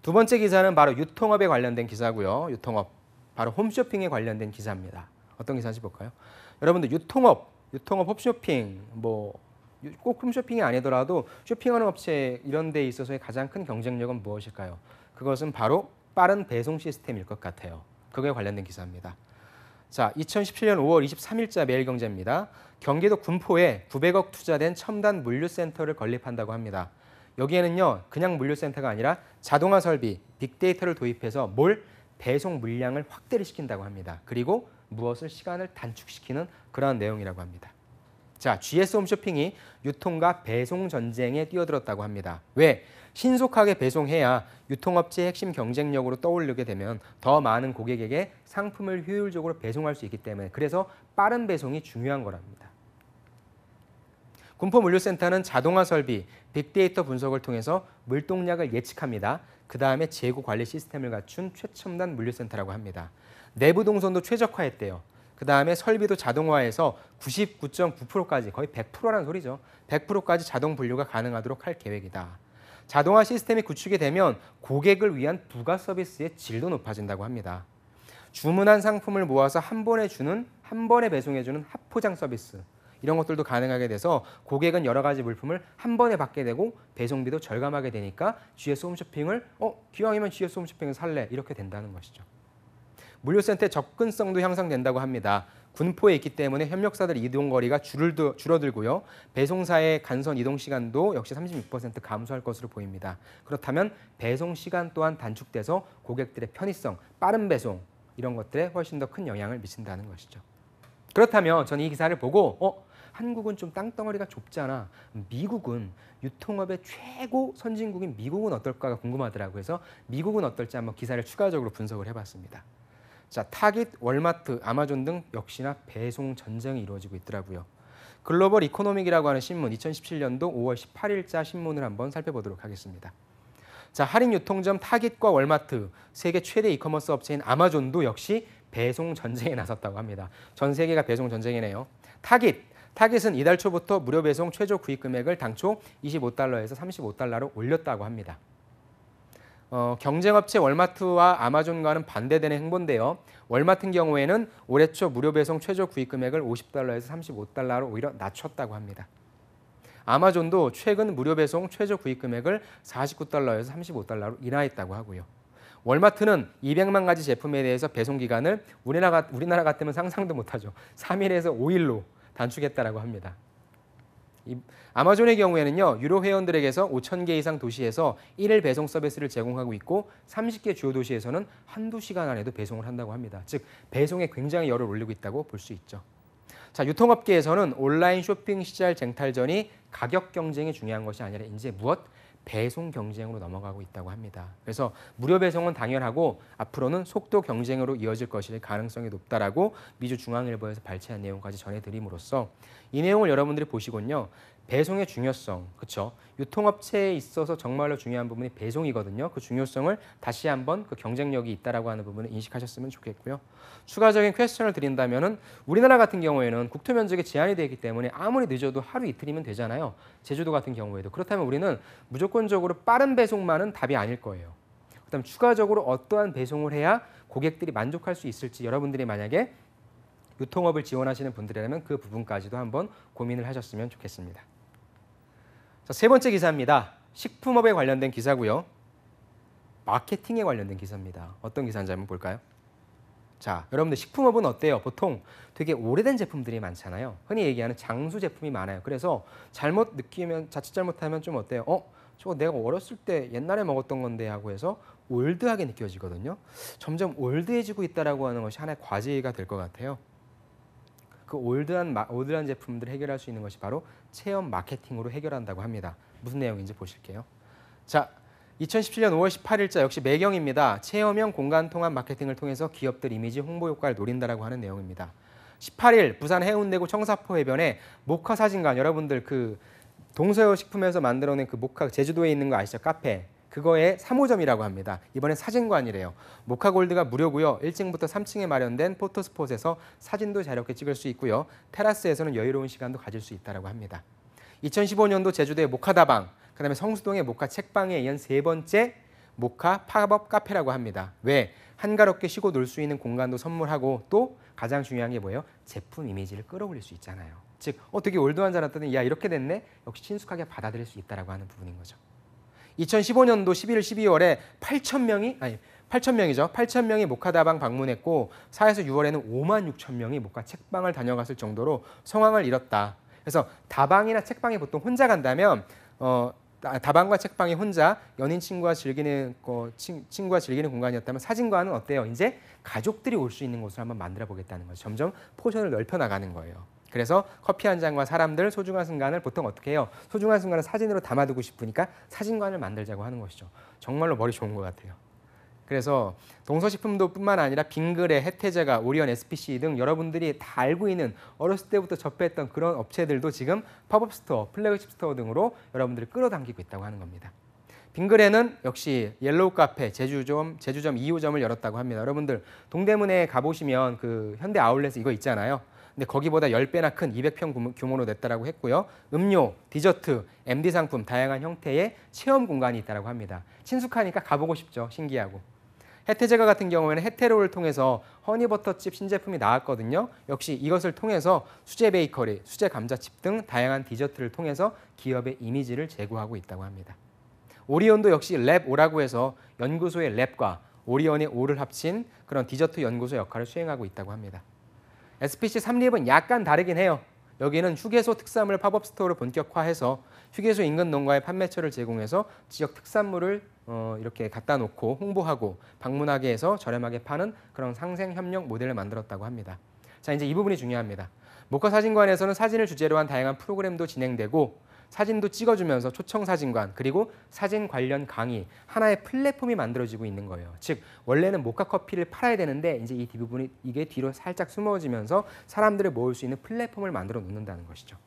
두 번째 기사는 바로 유통업에 관련된 기사고요. 유통업, 바로 홈쇼핑에 관련된 기사입니다. 어떤 기사인지 볼까요? 여러분들 유통업 홈쇼핑, 꼭 홈쇼핑이 아니더라도 쇼핑하는 업체 이런 데 있어서의 가장 큰 경쟁력은 무엇일까요? 그것은 바로 빠른 배송 시스템일 것 같아요. 그거에 관련된 기사입니다. 자, 2017년 5월 23일자 매일경제입니다. 경기도 군포에 900억 투자된 첨단 물류센터를 건립한다고 합니다. 여기에는요, 그냥 물류센터가 아니라 자동화 설비, 빅데이터를 도입해서 배송 물량을 확대를 시킨다고 합니다. 그리고 무엇을 시간을 단축시키는 그런 내용이라고 합니다. 자, GS 홈쇼핑이 유통과 배송 전쟁에 뛰어들었다고 합니다. 왜? 신속하게 배송해야 유통업체의 핵심 경쟁력으로 떠오르게 되면 더 많은 고객에게 상품을 효율적으로 배송할 수 있기 때문에 그래서 빠른 배송이 중요한 거랍니다. 군포 물류센터는 자동화 설비, 빅데이터 분석을 통해서 물동량을 예측합니다. 그 다음에 재고 관리 시스템을 갖춘 최첨단 물류센터라고 합니다. 내부 동선도 최적화했대요. 그 다음에 설비도 자동화해서 99.9%까지 거의 100%라는 소리죠. 100%까지 자동 분류가 가능하도록 할 계획이다. 자동화 시스템이 구축이 되면 고객을 위한 부가 서비스의 질도 높아진다고 합니다. 주문한 상품을 모아서 한 번에 배송해주는 합포장 서비스. 이런 것들도 가능하게 돼서 고객은 여러 가지 물품을 한 번에 받게 되고 배송비도 절감하게 되니까 GS 홈쇼핑을 기왕이면 GS 홈쇼핑을 살래 이렇게 된다는 것이죠. 물류센터의 접근성도 향상된다고 합니다. 군포에 있기 때문에 협력사들 이동거리가 줄어들고요. 배송사의 간선 이동 시간도 역시 36% 감소할 것으로 보입니다. 그렇다면 배송 시간 또한 단축돼서 고객들의 편의성, 빠른 배송 이런 것들에 훨씬 더 큰 영향을 미친다는 것이죠. 그렇다면 저는 이 기사를 보고 한국은 좀 땅덩어리가 좁잖아. 미국은 유통업의 최고 선진국인 미국은 어떨까가 궁금하더라고요. 그래서 미국은 어떨지 한번 기사를 추가적으로 분석을 해봤습니다. 자, 타깃, 월마트, 아마존 등 역시나 배송 전쟁이 이루어지고 있더라고요. 글로벌 이코노믹이라고 하는 신문 2017년도 5월 18일자 신문을 한번 살펴보도록 하겠습니다. 자, 할인 유통점 타깃과 월마트, 세계 최대 이커머스 업체인 아마존도 역시 배송 전쟁에 나섰다고 합니다. 전 세계가 배송 전쟁이네요. 타깃은 이달 초부터 무료 배송 최저 구입 금액을 당초 $25에서 $35로 올렸다고 합니다. 경쟁업체 월마트와 아마존과는 반대되는 행보인데요. 월마트인 경우에는 올해 초 무료 배송 최저 구입 금액을 $50에서 $35로 오히려 낮췄다고 합니다. 아마존도 최근 무료 배송 최저 구입 금액을 $49에서 $35로 인하했다고 하고요. 월마트는 200만 가지 제품에 대해서 배송 기간을 우리나라 같으면 상상도 못하죠. 3일에서 5일로 단축했다라고 합니다. 아마존의 경우에는요. 유료 회원들에게서 5,000개 이상 도시에서 1일 배송 서비스를 제공하고 있고 30개 주요 도시에서는 한두 시간 안에도 배송을 한다고 합니다. 즉 배송에 굉장히 열을 올리고 있다고 볼 수 있죠. 자, 유통업계에서는 온라인 쇼핑 시장 쟁탈전이 가격 경쟁이 중요한 것이 아니라 이제 무엇? 배송 경쟁으로 넘어가고 있다고 합니다. 그래서 무료 배송은 당연하고 앞으로는 속도 경쟁으로 이어질 것일 가능성이 높다라고 미주 중앙일보에서 발췌한 내용까지 전해드림으로써 이 내용을 여러분들이 보시군요. 배송의 중요성, 그렇죠? 유통업체에 있어서 정말로 중요한 부분이 배송이거든요. 그 중요성을 다시 한번 그 경쟁력이 있다라고 하는 부분을 인식하셨으면 좋겠고요. 추가적인 퀘스천을 드린다면은 우리나라 같은 경우에는 국토 면적이 제한이 되기 때문에 아무리 늦어도 하루 이틀이면 되잖아요. 제주도 같은 경우에도. 그렇다면 우리는 무조건적으로 빠른 배송만은 답이 아닐 거예요. 그다음 추가적으로 어떠한 배송을 해야 고객들이 만족할 수 있을지 여러분들이 만약에 유통업을 지원하시는 분들이라면 그 부분까지도 한번 고민을 하셨으면 좋겠습니다. 자, 세 번째 기사입니다. 식품업에 관련된 기사고요. 마케팅에 관련된 기사입니다. 어떤 기사인지 한번 볼까요? 자, 여러분들 식품업은 어때요? 보통 되게 오래된 제품들이 많잖아요. 흔히 얘기하는 장수 제품이 많아요. 그래서 잘못 느끼면, 자칫 잘못하면 좀 어때요? 저거 내가 어렸을 때 옛날에 먹었던 건데 하고 해서 올드하게 느껴지거든요. 점점 올드해지고 있다라고 하는 것이 하나의 과제가 될 것 같아요. 그 올드한 제품들을 해결할 수 있는 것이 바로 체험 마케팅으로 해결한다고 합니다. 무슨 내용인지 보실게요. 자, 2017년 5월 18일자 역시 매경입니다. 체험형 공간 통합 마케팅을 통해서 기업들 이미지 홍보 효과를 노린다라고 하는 내용입니다. 18일 부산 해운대구 청사포 해변에 모카 사진관, 여러분들 그 동서요 식품에서 만들어낸 그 모카, 제주도에 있는 거 아시죠? 카페. 그거의 3호점이라고 합니다. 이번엔 사진관이래요. 모카골드가 무료고요. 1층부터 3층에 마련된 포토스폿에서 사진도 자유롭게 찍을 수 있고요. 테라스에서는 여유로운 시간도 가질 수 있다고 합니다. 2015년도 제주도의 모카다방, 그다음에 성수동의 모카 책방에 이은 세 번째 모카 팝업 카페라고 합니다. 왜? 한가롭게 쉬고 놀 수 있는 공간도 선물하고 또 가장 중요한 게 뭐예요? 제품 이미지를 끌어올릴 수 있잖아요. 즉, 되게 올드한 줄 알았더니 야 이렇게 됐네? 역시 친숙하게 받아들일 수 있다라고 하는 부분인 거죠. 2015년도 11일, 12월에 8,000명이 모카다방 방문했고 4에서 6월에는 5만 6천 명이 모카 책방을 다녀갔을 정도로 성황을 이뤘다. 그래서 다방이나 책방에 보통 혼자 간다면 다방과 책방이 혼자 연인 친구가 즐기는 공간이었다면 사진관은 어때요? 이제 가족들이 올 수 있는 곳을 한번 만들어 보겠다는 거죠. 점점 포션을 넓혀 나가는 거예요. 그래서 커피 한 잔과 사람들, 소중한 순간을 보통 어떻게 해요? 소중한 순간을 사진으로 담아두고 싶으니까 사진관을 만들자고 하는 것이죠. 정말로 머리 좋은 것 같아요. 그래서 동서식품도 뿐만 아니라 빙그레, 혜태제가, 오리온, SPC 등 여러분들이 다 알고 있는 어렸을 때부터 접했던 그런 업체들도 지금 팝업 스토어, 플래그십 스토어 등으로 여러분들을 끌어당기고 있다고 하는 겁니다. 빙그레는 역시 옐로우 카페, 제주점 2호점을 열었다고 합니다. 여러분들 동대문에 가보시면 그 현대 아울렛 이거 있잖아요. 근데 거기보다 10배나 큰 200평 규모로 냈다라고 했고요. 음료, 디저트, MD 상품, 다양한 형태의 체험 공간이 있다라고 합니다. 친숙하니까 가보고 싶죠. 신기하고. 혜태제과 같은 경우에는 혜태로를 통해서 허니버터칩 신제품이 나왔거든요. 역시 이것을 통해서 수제 베이커리, 수제 감자칩 등 다양한 디저트를 통해서 기업의 이미지를 제고하고 있다고 합니다. 오리온도 역시 랩오라고 해서 연구소의 랩과 오리온의 오를 합친 그런 디저트 연구소 역할을 수행하고 있다고 합니다. SPC 3립은 약간 다르긴 해요. 여기는 휴게소 특산물 팝업 스토어를 본격화해서 휴게소 인근 농가에 판매처를 제공해서 지역 특산물을 이렇게 갖다 놓고 홍보하고 방문하게 해서 저렴하게 파는 그런 상생 협력 모델을 만들었다고 합니다. 자, 이제 이 부분이 중요합니다. 모카 사진관에서는 사진을 주제로 한 다양한 프로그램도 진행되고 사진도 찍어주면서 초청 사진관 그리고 사진 관련 강의 하나의 플랫폼이 만들어지고 있는 거예요. 즉 원래는 모카 커피를 팔아야 되는데 이제 이 뒷부분이 이게 뒤로 살짝 숨어지면서 사람들을 모을 수 있는 플랫폼을 만들어 놓는다는 것이죠.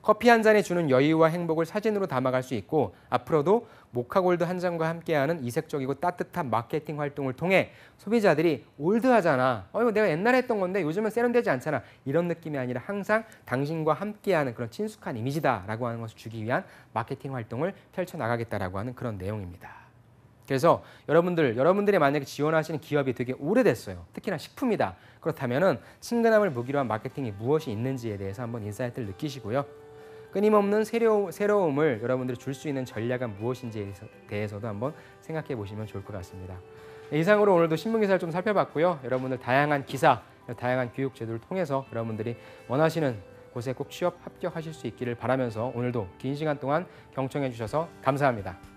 커피 한 잔이 주는 여유와 행복을 사진으로 담아갈 수 있고 앞으로도 모카골드 한 잔과 함께하는 이색적이고 따뜻한 마케팅 활동을 통해 소비자들이 올드하잖아. 이거 내가 옛날에 했던 건데 요즘은 세련되지 않잖아. 이런 느낌이 아니라 항상 당신과 함께하는 그런 친숙한 이미지다라고 하는 것을 주기 위한 마케팅 활동을 펼쳐나가겠다라고 하는 그런 내용입니다. 그래서 여러분들이 만약에 지원하시는 기업이 되게 오래됐어요. 특히나 식품이다. 그렇다면은 친근함을 무기로 한 마케팅이 무엇이 있는지에 대해서 한번 인사이트를 느끼시고요. 끊임없는 새로움을 여러분들이 줄 수 있는 전략은 무엇인지에 대해서도 한번 생각해 보시면 좋을 것 같습니다. 이상으로 오늘도 신문기사를 좀 살펴봤고요. 여러분들 다양한 기사, 다양한 교육 제도를 통해서 여러분들이 원하시는 곳에 꼭 취업 합격하실 수 있기를 바라면서 오늘도 긴 시간 동안 경청해 주셔서 감사합니다.